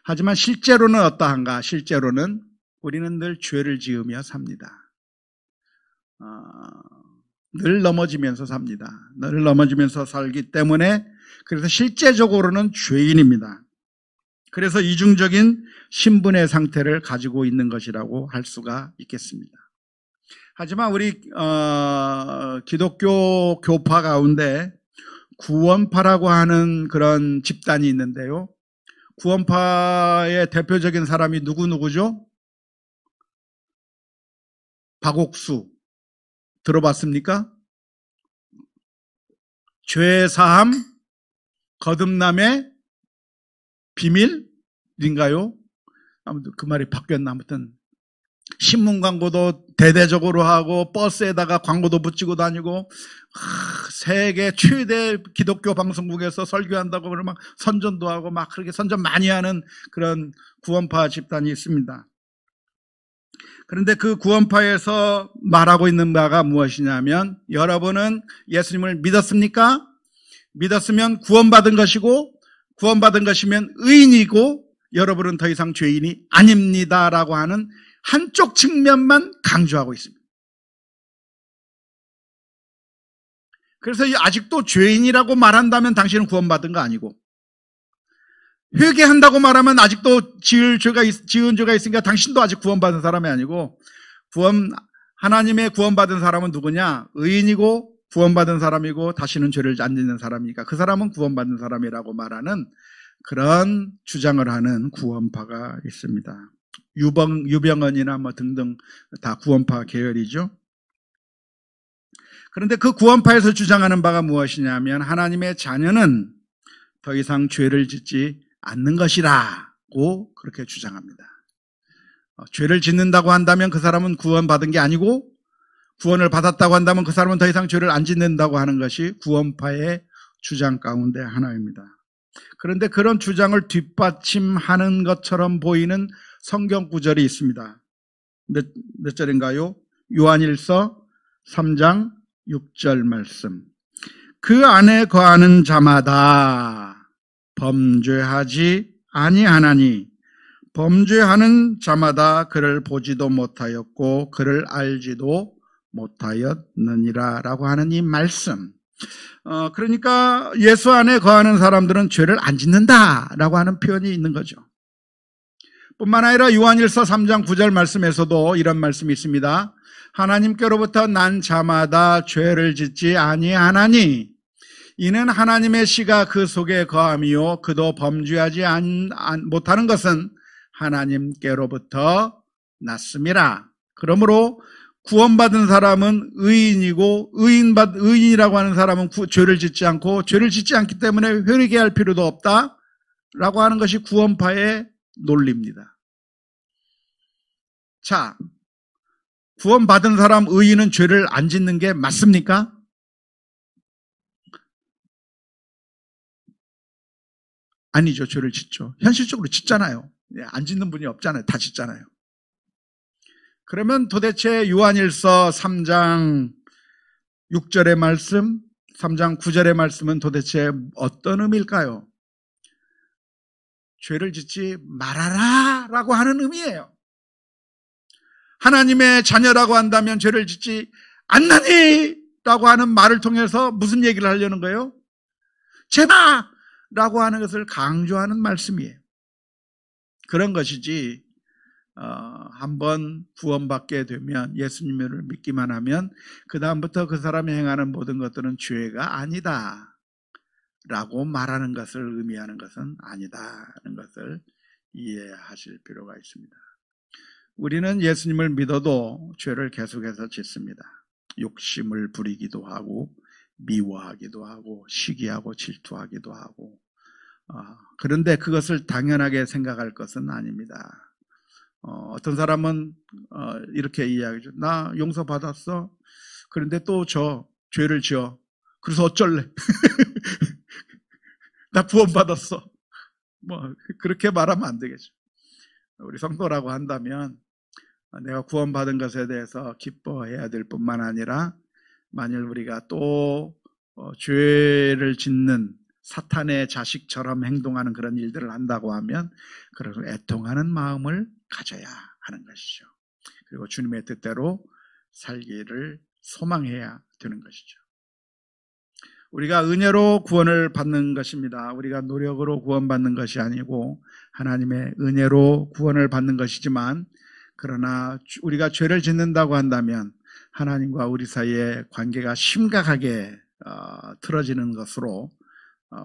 하지만 실제로는 어떠한가? 실제로는 우리는 늘 죄를 지으며 삽니다. 늘 넘어지면서 삽니다. 늘 넘어지면서 살기 때문에 그래서 실제적으로는 죄인입니다. 그래서 이중적인 신분의 상태를 가지고 있는 것이라고 할 수가 있겠습니다. 하지만 우리 기독교 교파 가운데 구원파라고 하는 그런 집단이 있는데요. 구원파의 대표적인 사람이 누구죠? 박옥수 들어봤습니까? 죄사함 거듭남의 비밀인가요? 아무튼 그 말이 바뀌었나. 아무튼 신문 광고도 대대적으로 하고 버스에다가 광고도 붙이고 다니고 세계 최대 기독교 방송국에서 설교한다고 그러면 막 선전도 하고 막 그렇게 선전 많이 하는 그런 구원파 집단이 있습니다. 그런데 그 구원파에서 말하고 있는 바가 무엇이냐면 여러분은 예수님을 믿었습니까? 믿었으면 구원받은 것이고 구원받은 것이면 의인이고 여러분은 더 이상 죄인이 아닙니다라고 하는 한쪽 측면만 강조하고 있습니다. 그래서 아직도 죄인이라고 말한다면 당신은 구원받은 거 아니고, 회개한다고 말하면 아직도 지은 죄가 있으니까 당신도 아직 구원받은 사람이 아니고, 하나님의 구원받은 사람은 누구냐? 의인이고 구원받은 사람이고 다시는 죄를 안 짓는 사람이니까 그 사람은 구원받은 사람이라고 말하는 그런 주장을 하는 구원파가 있습니다. 유병언이나 뭐 등등 다 구원파 계열이죠. 그런데 그 구원파에서 주장하는 바가 무엇이냐면 하나님의 자녀는 더 이상 죄를 짓지 않는 것이라고 그렇게 주장합니다. 죄를 짓는다고 한다면 그 사람은 구원받은 게 아니고, 구원을 받았다고 한다면 그 사람은 더 이상 죄를 안 짓는다고 하는 것이 구원파의 주장 가운데 하나입니다. 그런데 그런 주장을 뒷받침하는 것처럼 보이는 성경 구절이 있습니다. 몇 절인가요? 요한일서 3장 6절 말씀. 그 안에 거하는 자마다 범죄하지 아니하나니 범죄하는 자마다 그를 보지도 못하였고 그를 알지도 못하였느니라 라고 하는 이 말씀. 그러니까 예수 안에 거하는 사람들은 죄를 안 짓는다라고 하는 표현이 있는 거죠. 뿐만 아니라 요한일서 3장 9절 말씀에서도 이런 말씀이 있습니다. 하나님께로부터 난 자마다 죄를 짓지 아니하나니 이는 하나님의 씨가 그 속에 거함이요 그도 범죄하지 못하는 것은 하나님께로부터 났음이라. 그러므로 구원받은 사람은 의인이고 의인이라고 하는 사람은 죄를 짓지 않고 죄를 짓지 않기 때문에 회개할 필요도 없다라고 하는 것이 구원파의 논리입니다. 자, 구원받은 사람 의인은 죄를 안 짓는 게 맞습니까? 아니죠. 죄를 짓죠. 현실적으로 짓잖아요. 안 짓는 분이 없잖아요. 다 짓잖아요. 그러면 도대체 요한일서 3장 6절의 말씀, 3장 9절의 말씀은 도대체 어떤 의미일까요? 죄를 짓지 말아라 라고 하는 의미예요. 하나님의 자녀라고 한다면 죄를 짓지 않나니 라고 하는 말을 통해서 무슨 얘기를 하려는 거예요? 죄다! 라고 하는 것을 강조하는 말씀이에요. 그런 것이지 한번 구원받게 되면 예수님을 믿기만 하면 그 다음부터 그 사람이 행하는 모든 것들은 죄가 아니다 라고 말하는 것을 의미하는 것은 아니다는 것을 이해하실 필요가 있습니다. 우리는 예수님을 믿어도 죄를 계속해서 짓습니다. 욕심을 부리기도 하고 미워하기도 하고 시기하고 질투하기도 하고 그런데 그것을 당연하게 생각할 것은 아닙니다. 어떤 사람은 이렇게 이야기하죠. 나 용서받았어. 그런데 또 죄를 지어. 그래서 어쩔래? 나 구원받았어. 뭐 그렇게 말하면 안 되겠죠. 우리 성도라고 한다면 내가 구원받은 것에 대해서 기뻐해야 될 뿐만 아니라 만일 우리가 또 죄를 짓는 사탄의 자식처럼 행동하는 그런 일들을 한다고 하면 그래서 애통하는 마음을 가져야 하는 것이죠. 그리고 주님의 뜻대로 살기를 소망해야 되는 것이죠. 우리가 은혜로 구원을 받는 것입니다. 우리가 노력으로 구원받는 것이 아니고 하나님의 은혜로 구원을 받는 것이지만 그러나 우리가 죄를 짓는다고 한다면 하나님과 우리 사이의 관계가 심각하게 틀어지는 것으로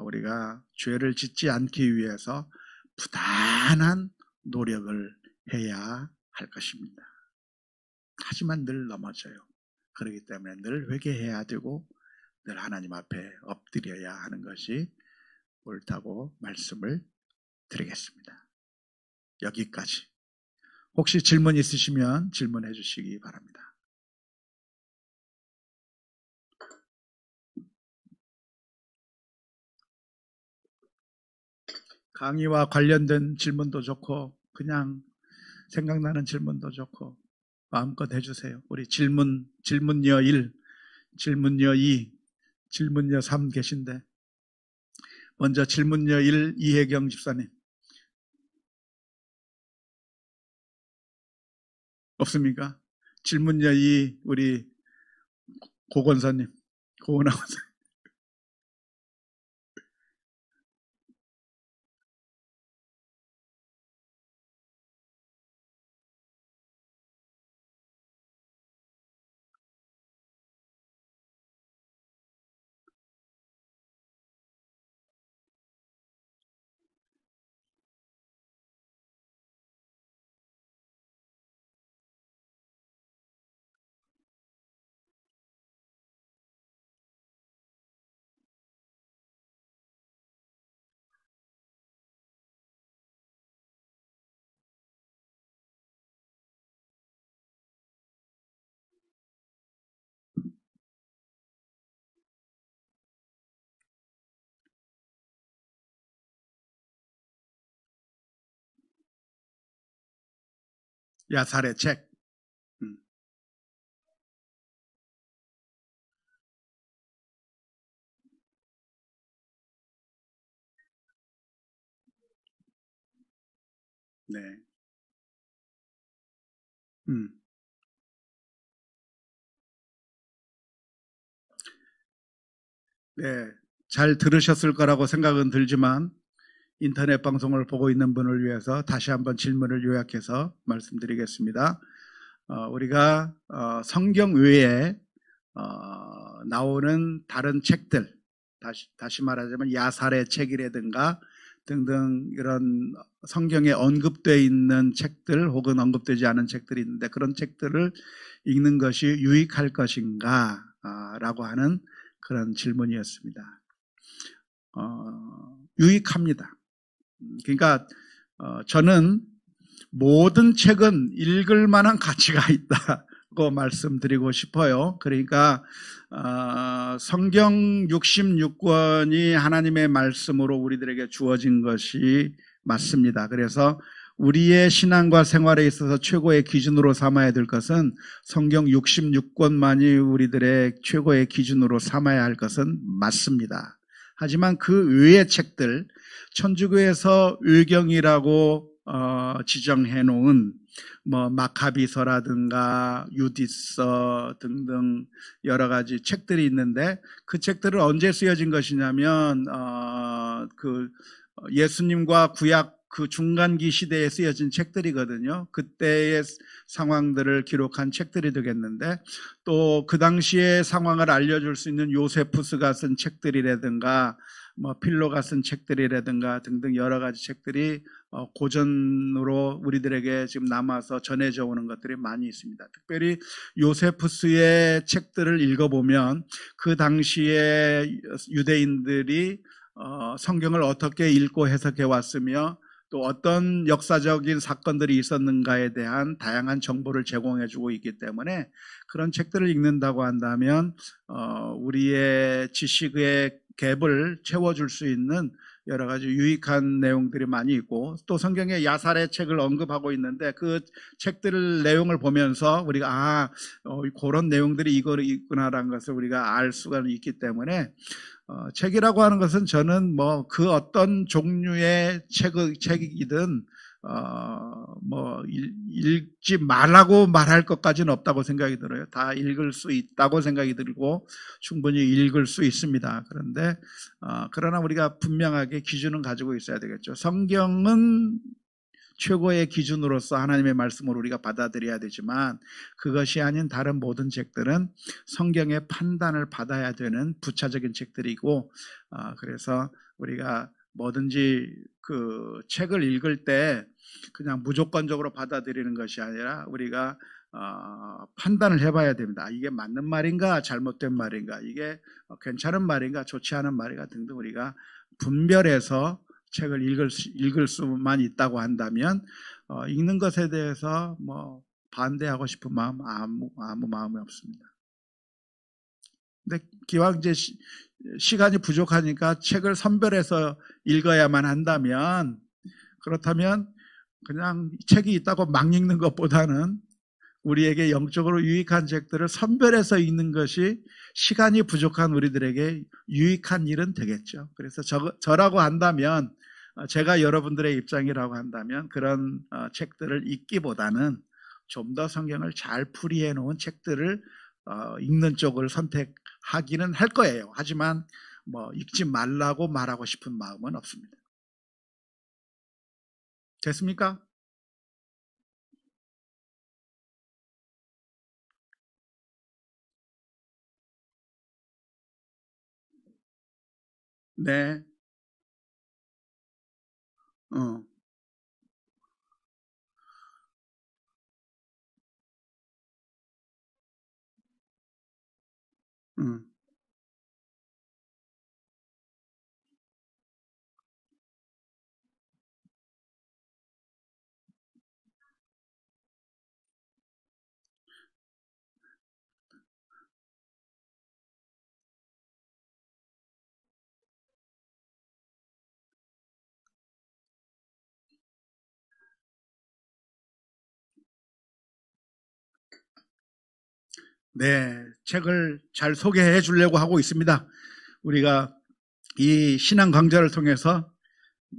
우리가 죄를 짓지 않기 위해서 부단한 노력을 해야 할 것입니다. 하지만 늘 넘어져요. 그렇기 때문에 늘 회개해야 되고 늘 하나님 앞에 엎드려야 하는 것이 옳다고 말씀을 드리겠습니다. 여기까지. 혹시 질문 있으시면 질문해 주시기 바랍니다. 강의와 관련된 질문도 좋고 그냥 생각나는 질문도 좋고 마음껏 해주세요. 우리 질문여 1, 질문여 2, 질문여 3 계신데 먼저 질문요 1 이혜경 집사님. 없습니까? 질문요 2 우리 고건사님, 고은하고사. 야살의 책. 네. 네. 잘 들으셨을 거라고 생각은 들지만 인터넷 방송을 보고 있는 분을 위해서 다시 한번 질문을 요약해서 말씀드리겠습니다. 우리가 성경 외에 나오는 다른 책들, 다시 말하자면 야살의 책이라든가 등등 이런 성경에 언급되어 있는 책들 혹은 언급되지 않은 책들이 있는데 그런 책들을 읽는 것이 유익할 것인가 라고 하는 그런 질문이었습니다. 유익합니다. 그러니까 저는 모든 책은 읽을 만한 가치가 있다고 말씀드리고 싶어요. 그러니까 성경 66권이 하나님의 말씀으로 우리들에게 주어진 것이 맞습니다. 그래서 우리의 신앙과 생활에 있어서 최고의 기준으로 삼아야 될 것은 성경 66권만이 우리들의 최고의 기준으로 삼아야 할 것은 맞습니다. 하지만 그 외의 책들, 천주교에서 의경이라고 지정해 놓은 마카비서라든가 유디서 등등 여러 가지 책들이 있는데 그 책들은 언제 쓰여진 것이냐면 그 예수님과 구약 그 중간기 시대에 쓰여진 책들이거든요. 그때의 상황들을 기록한 책들이 되겠는데 또 그 당시의 상황을 알려줄 수 있는 요세푸스가 쓴 책들이라든가 필로가 쓴 책들이라든가 등등 여러 가지 책들이 고전으로 우리들에게 지금 남아서 전해져 오는 것들이 많이 있습니다. 특별히 요세푸스의 책들을 읽어보면 그 당시에 유대인들이 성경을 어떻게 읽고 해석해 왔으며 또 어떤 역사적인 사건들이 있었는가에 대한 다양한 정보를 제공해주고 있기 때문에 그런 책들을 읽는다고 한다면 우리의 지식의 갭을 채워줄 수 있는 여러 가지 유익한 내용들이 많이 있고 또 성경에 야살의 책을 언급하고 있는데 그 책들 내용을 보면서 우리가 그런 내용들이 이거로 있구나라는 것을 우리가 알 수가 있기 때문에 책이라고 하는 것은 저는 그 어떤 종류의 책이든 읽지 말라고 말할 것까지는 없다고 생각이 들어요. 다 읽을 수 있다고 생각이 들고 충분히 읽을 수 있습니다. 그런데 그러나 우리가 분명하게 기준은 가지고 있어야 되겠죠. 성경은 최고의 기준으로서 하나님의 말씀을 우리가 받아들여야 되지만 그것이 아닌 다른 모든 책들은 성경의 판단을 받아야 되는 부차적인 책들이고 그래서 우리가 뭐든지 그 책을 읽을 때 그냥 무조건적으로 받아들이는 것이 아니라 우리가 판단을 해봐야 됩니다. 이게 맞는 말인가 잘못된 말인가 이게 괜찮은 말인가 좋지 않은 말인가 등등 우리가 분별해서 책을 읽을 수만 있다고 한다면 읽는 것에 대해서 반대하고 싶은 마음 아무 마음이 없습니다. 근데 기왕 이제 시간이 부족하니까 책을 선별해서 읽어야만 한다면 그렇다면 그냥 책이 있다고 막 읽는 것보다는 우리에게 영적으로 유익한 책들을 선별해서 읽는 것이 시간이 부족한 우리들에게 유익한 일은 되겠죠. 그래서 저라고 한다면, 제가 여러분들의 입장이라고 한다면 그런 책들을 읽기보다는 좀 더 성경을 잘 풀이해 놓은 책들을 읽는 쪽을 선택하기는 할 거예요. 하지만 읽지 말라고 말하고 싶은 마음은 없습니다. 됐습니까? 네. 어. 음. 네, 책을 잘 소개해 주려고 하고 있습니다. 우리가 이 신앙 강좌를 통해서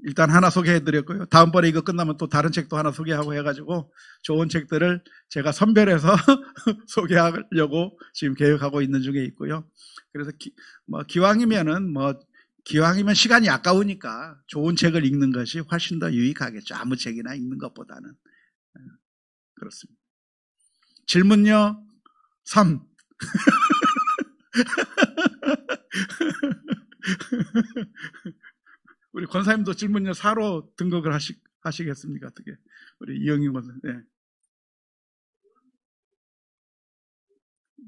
일단 하나 소개해 드렸고요. 다음번에 이거 끝나면 또 다른 책도 하나 소개하고 해가지고 좋은 책들을 제가 선별해서 소개하려고 지금 계획하고 있는 중에 있고요. 그래서 기왕이면 시간이 아까우니까 좋은 책을 읽는 것이 훨씬 더 유익하겠죠. 아무 책이나 읽는 것보다는. 그렇습니다. 질문요? 3. 우리 권사님도 질문요 4로 등극을 하시겠습니까? 어떻게? 우리 이영희 권사. 네.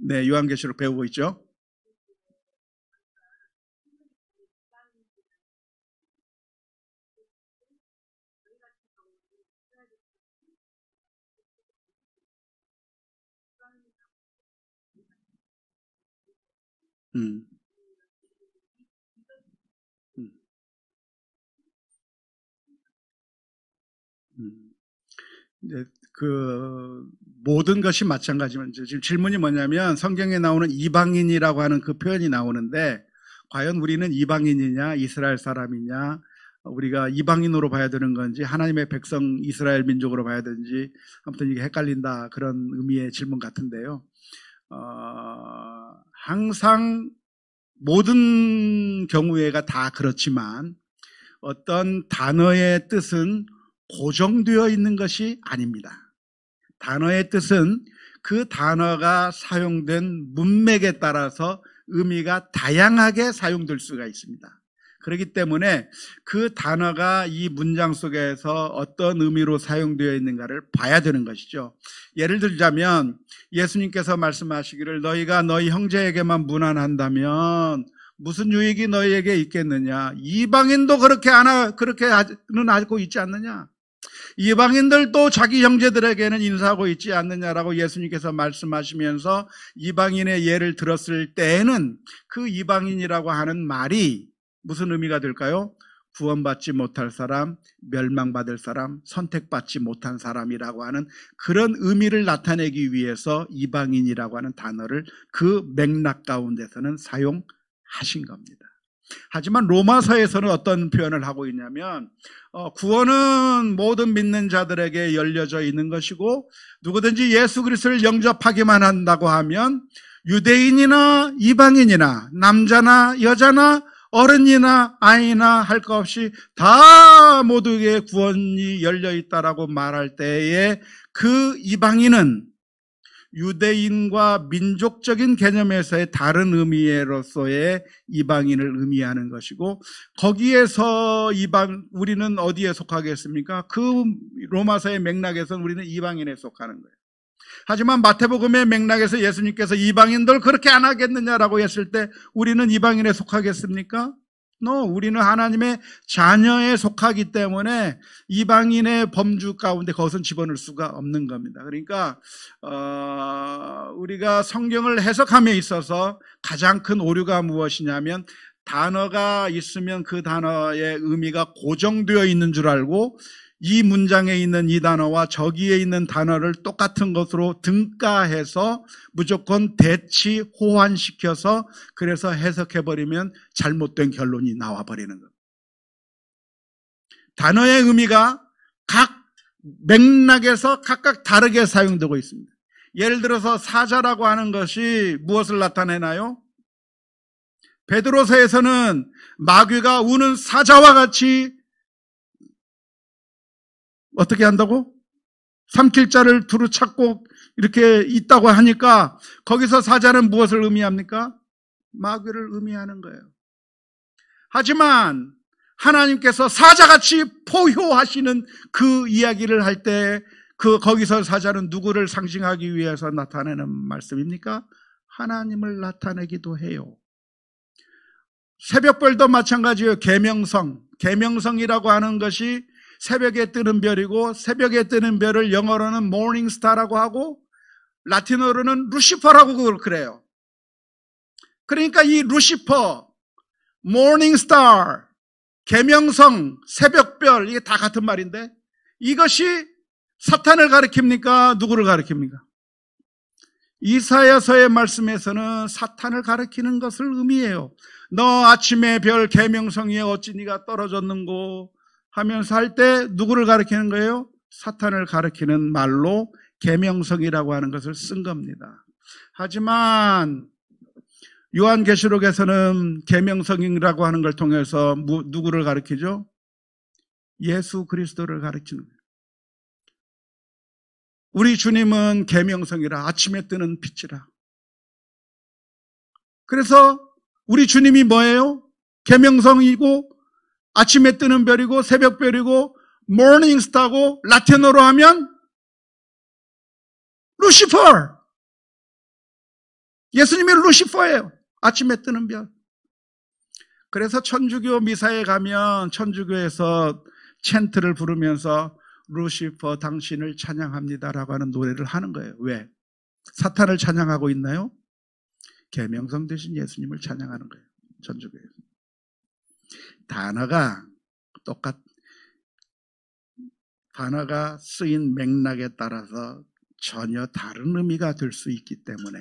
네, 요한계시록 배우고 있죠. 음. 음. 이제 모든 것이 마찬가지면 지금 질문이 뭐냐면 성경에 나오는 이방인이라고 하는 그 표현이 나오는데 과연 우리는 이방인이냐 이스라엘 사람이냐 우리가 이방인으로 봐야 되는 건지 하나님의 백성 이스라엘 민족으로 봐야 되는지 아무튼 이게 헷갈린다 그런 의미의 질문 같은데요. 항상 모든 경우에가 다 그렇지만 어떤 단어의 뜻은 고정되어 있는 것이 아닙니다. 단어의 뜻은 그 단어가 사용된 문맥에 따라서 의미가 다양하게 사용될 수가 있습니다. 그렇기 때문에 그 단어가 이 문장 속에서 어떤 의미로 사용되어 있는가를 봐야 되는 것이죠. 예를 들자면 예수님께서 말씀하시기를 너희가 너희 형제에게만 무난한다면 무슨 유익이 너희에게 있겠느냐? 이방인도 그렇게는 알고 있지 않느냐? 이방인들도 자기 형제들에게는 인사하고 있지 않느냐라고 예수님께서 말씀하시면서 이방인의 예를 들었을 때에는 그 이방인이라고 하는 말이 무슨 의미가 될까요? 구원받지 못할 사람, 멸망받을 사람, 선택받지 못한 사람이라고 하는 그런 의미를 나타내기 위해서 이방인이라고 하는 단어를 그 맥락 가운데서는 사용하신 겁니다. 하지만 로마서에서는 어떤 표현을 하고 있냐면 구원은 모든 믿는 자들에게 열려져 있는 것이고 누구든지 예수 그리스도를 영접하기만 한다고 하면 유대인이나 이방인이나 남자나 여자나 어른이나 아이나 할 것 없이 다 모두에게 구원이 열려 있다라고 말할 때에 그 이방인은 유대인과 민족적인 개념에서의 다른 의미로서의 이방인을 의미하는 것이고 거기에서 우리는 어디에 속하겠습니까? 그 로마서의 맥락에서는 우리는 이방인에 속하는 거예요. 하지만 마태복음의 맥락에서 예수님께서 이방인들 그렇게 안 하겠느냐라고 했을 때 우리는 이방인에 속하겠습니까? 우리는 하나님의 자녀에 속하기 때문에 이방인의 범주 가운데 그것은 집어넣을 수가 없는 겁니다. 그러니까 우리가 성경을 해석함에 있어서 가장 큰 오류가 무엇이냐면 단어가 있으면 그 단어의 의미가 고정되어 있는 줄 알고 이 문장에 있는 이 단어와 저기에 있는 단어를 똑같은 것으로 등가해서 무조건 대치 호환시켜서 그래서 해석해버리면 잘못된 결론이 나와버리는 겁니다. 단어의 의미가 각 맥락에서 각각 다르게 사용되고 있습니다. 예를 들어서 사자라고 하는 것이 무엇을 나타내나요? 베드로서에서는 마귀가 우는 사자와 같이 어떻게 한다고? 삼킬 자를 두루 찾고 이렇게 있다고 하니까 거기서 사자는 무엇을 의미합니까? 마귀를 의미하는 거예요. 하지만 하나님께서 사자같이 포효하시는 그 이야기를 할 때 거기서 사자는 누구를 상징하기 위해서 나타내는 말씀입니까? 하나님을 나타내기도 해요. 새벽별도 마찬가지예요. 계명성이라고 하는 것이 새벽에 뜨는 별이고, 새벽에 뜨는 별을 영어로는 morning star라고 하고 라틴어로는 루시퍼라고 그래요. 그러니까 이 루시퍼, morning star, 계명성, 새벽별, 이게 다 같은 말인데 이것이 사탄을 가리킵니까? 누구를 가리킵니까? 이사야서의 말씀에서는 사탄을 가리키는 것을 의미해요. 너 아침의 별 계명성이에 어찌 네가 떨어졌는고 하면서 할 때 누구를 가리키는 거예요? 사탄을 가리키는 말로 계명성이라고 하는 것을 쓴 겁니다. 하지만 요한계시록에서는 계명성이라고 하는 걸 통해서 누구를 가리키죠? 예수 그리스도를 가리키는 거예요. 우리 주님은 계명성이라, 아침에 뜨는 빛이라. 그래서 우리 주님이 뭐예요? 계명성이고 아침에 뜨는 별이고 새벽별이고 모닝스타고 라틴어로 하면 루시퍼. 예수님이 루시퍼예요. 아침에 뜨는 별. 그래서 천주교 미사에 가면 천주교에서 챈트를 부르면서 루시퍼 당신을 찬양합니다라고 하는 노래를 하는 거예요. 왜? 사탄을 찬양하고 있나요? 계명성 대신 예수님을 찬양하는 거예요. 천주교에서. 단어가 단어가 쓰인 맥락에 따라서 전혀 다른 의미가 될 수 있기 때문에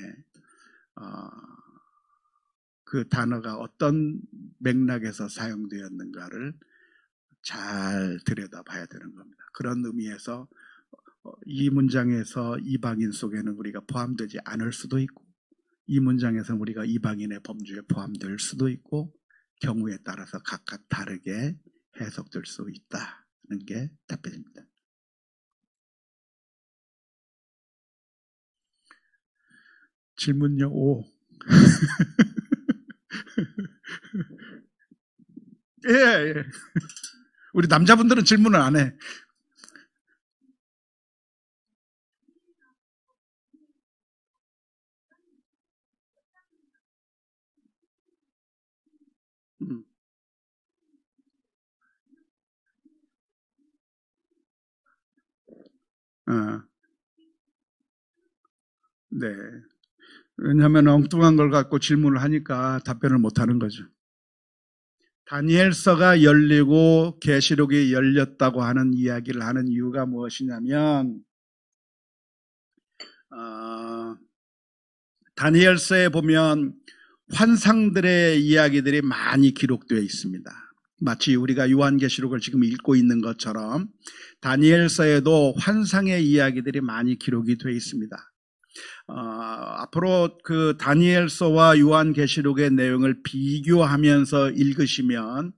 그 단어가 어떤 맥락에서 사용되었는가를 잘 들여다봐야 되는 겁니다. 그런 의미에서 이 문장에서 이방인 속에는 우리가 포함되지 않을 수도 있고, 이 문장에서 우리가 이방인의 범주에 포함될 수도 있고, 경우에 따라서 각각 다르게 해석될 수 있다는 게 답변입니다. 질문요 5. 예. 우리 남자분들은 질문을 안 해. 네. 왜냐하면 엉뚱한 걸 갖고 질문을 하니까 답변을 못 하는 거죠. 다니엘서가 열리고 계시록이 열렸다고 하는 이야기를 하는 이유가 무엇이냐면, 다니엘서에 보면 환상들의 이야기들이 많이 기록되어 있습니다. 마치 우리가 요한계시록을 지금 읽고 있는 것처럼 다니엘서에도 환상의 이야기들이 많이 기록이 되어 있습니다. 앞으로 그 다니엘서와 요한계시록의 내용을 비교하면서 읽으시면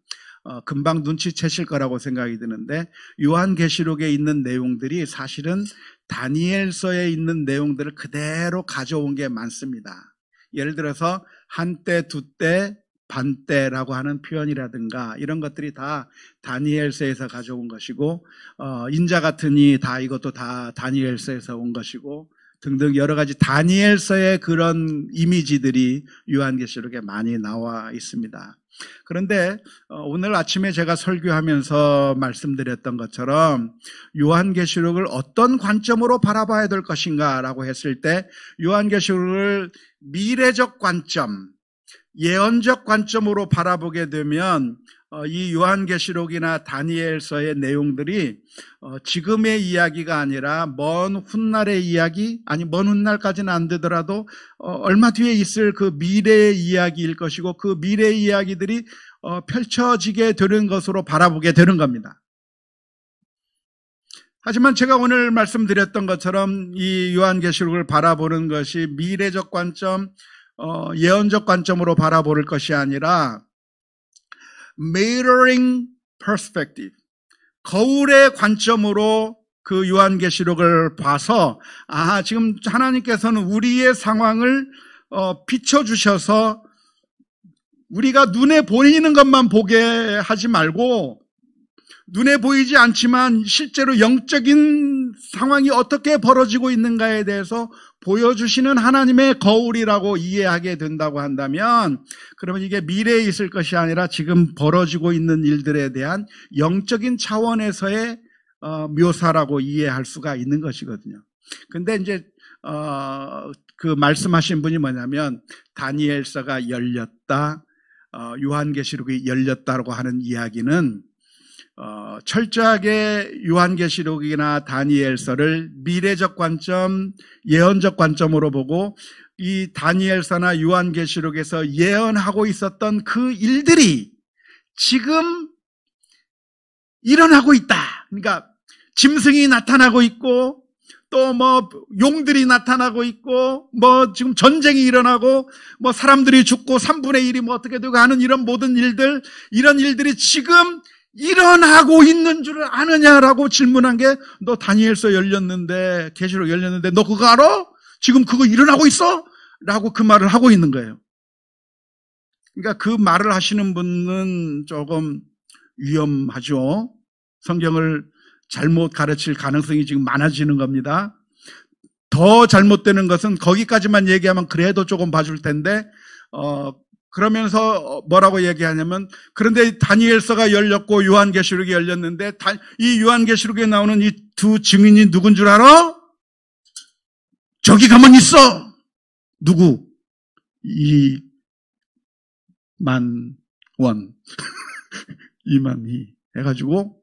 금방 눈치채실 거라고 생각이 드는데, 요한계시록에 있는 내용들이 사실은 다니엘서에 있는 내용들을 그대로 가져온 게 많습니다. 예를 들어서 한때, 두때, 반때라고 하는 표현이라든가 이런 것들이 다 다니엘서에서 가져온 것이고, 인자 같으니 다 이것도 다 다니엘서에서 온 것이고 등등 여러 가지 다니엘서의 그런 이미지들이 요한계시록에 많이 나와 있습니다. 그런데 오늘 아침에 제가 설교하면서 말씀드렸던 것처럼 요한계시록을 어떤 관점으로 바라봐야 될 것인가 라고 했을 때, 요한계시록을 미래적 관점, 예언적 관점으로 바라보게 되면 이 요한계시록이나 다니엘서의 내용들이 지금의 이야기가 아니라 먼 훗날의 이야기, 아니 먼 훗날까지는 안 되더라도 얼마 뒤에 있을 그 미래의 이야기일 것이고, 그 미래의 이야기들이 펼쳐지게 되는 것으로 바라보게 되는 겁니다. 하지만 제가 오늘 말씀드렸던 것처럼 이 요한계시록을 바라보는 것이 미래적 관점, 예언적 관점으로 바라볼 것이 아니라 mirroring perspective, 거울의 관점으로 그 요한계시록을 봐서 지금 하나님께서는 우리의 상황을 비춰주셔서 우리가 눈에 보이는 것만 보게 하지 말고, 눈에 보이지 않지만 실제로 영적인 상황이 어떻게 벌어지고 있는가에 대해서 보여주시는 하나님의 거울이라고 이해하게 된다고 한다면, 그러면 이게 미래에 있을 것이 아니라 지금 벌어지고 있는 일들에 대한 영적인 차원에서의 묘사라고 이해할 수가 있는 것이거든요. 근데 이제 그 말씀하신 분이 뭐냐면, 다니엘서가 열렸다, 요한계시록이 열렸다고 하는 이야기는 철저하게 요한계시록이나 다니엘서를 미래적 관점, 예언적 관점으로 보고, 이 다니엘서나 요한계시록에서 예언하고 있었던 그 일들이 지금 일어나고 있다. 그러니까 짐승이 나타나고 있고, 또 뭐 용들이 나타나고 있고, 뭐 지금 전쟁이 일어나고, 뭐 사람들이 죽고 3분의 1이 뭐 어떻게 되고 하는 이런 모든 일들, 이런 일들이 지금 일어나고 있는 줄 아느냐라고 질문한 게, 너 다니엘서 열렸는데, 계시록 열렸는데 너 그거 알아? 지금 그거 일어나고 있어? 라고 그 말을 하고 있는 거예요. 그러니까 그 말을 하시는 분은 조금 위험하죠. 성경을 잘못 가르칠 가능성이 지금 많아지는 겁니다. 더 잘못되는 것은 거기까지만 얘기하면 그래도 조금 봐줄 텐데, 그러면서 뭐라고 얘기하냐면, 그런데 다니엘서가 열렸고 요한계시록이 열렸는데, 이 요한계시록에 나오는 이 두 증인이 누군 줄 알아? 저기 가만히 있어! 누구? 이만원. 이만희 해가지고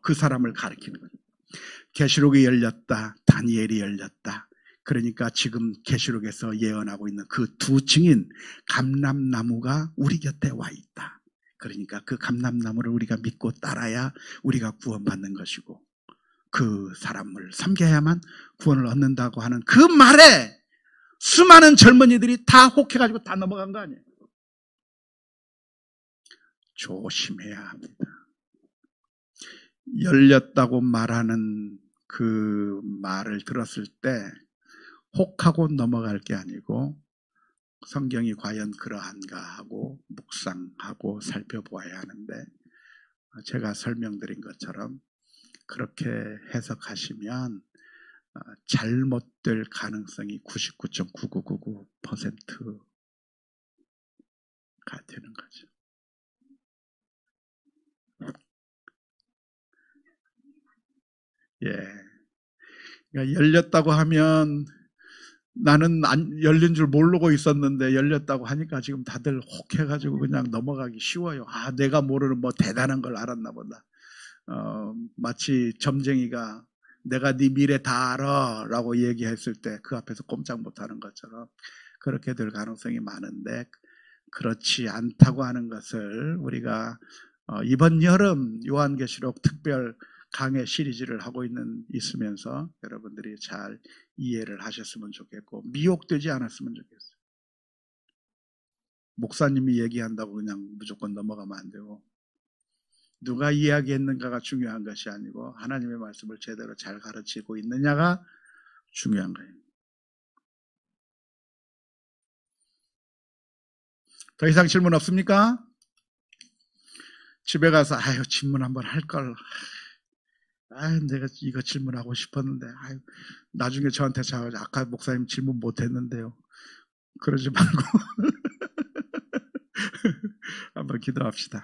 그 사람을 가리키는 거예요. 계시록이 열렸다, 다니엘이 열렸다. 그러니까 지금 계시록에서 예언하고 있는 그 두 증인, 감람나무가 우리 곁에 와 있다. 그러니까 그 감람나무를 우리가 믿고 따라야 우리가 구원받는 것이고, 그 사람을 섬겨야만 구원을 얻는다고 하는 그 말에 수많은 젊은이들이 다 혹해가지고 다 넘어간 거 아니에요. 조심해야 합니다. 열렸다고 말하는 그 말을 들었을 때 혹하고 넘어갈 게 아니고, 성경이 과연 그러한가 하고 묵상하고 살펴보아야 하는데, 제가 설명드린 것처럼 그렇게 해석하시면 잘못될 가능성이 99.9999%가 되는 거죠. 예. 그러니까 열렸다고 하면, 나는 열린 줄 모르고 있었는데 열렸다고 하니까 지금 다들 혹해가지고 그냥 넘어가기 쉬워요. 내가 모르는 뭐 대단한 걸 알았나 보다. 마치 점쟁이가 내가 네 미래 다 알아 라고 얘기했을 때 그 앞에서 꼼짝 못하는 것처럼 그렇게 될 가능성이 많은데, 그렇지 않다고 하는 것을 우리가 이번 여름 요한계시록 특별 강의 시리즈를 하고 있으면서 여러분들이 잘 이해를 하셨으면 좋겠고, 미혹되지 않았으면 좋겠어요. 목사님이 얘기한다고 그냥 무조건 넘어가면 안 되고, 누가 이야기했는가가 중요한 것이 아니고 하나님의 말씀을 제대로 잘 가르치고 있느냐가 중요한 거예요. 더 이상 질문 없습니까? 집에 가서 질문 한번 할걸, 내가 이거 질문하고 싶었는데, 나중에 저한테 아까 목사님 질문 못했는데요. 그러지 말고 한번 기도합시다.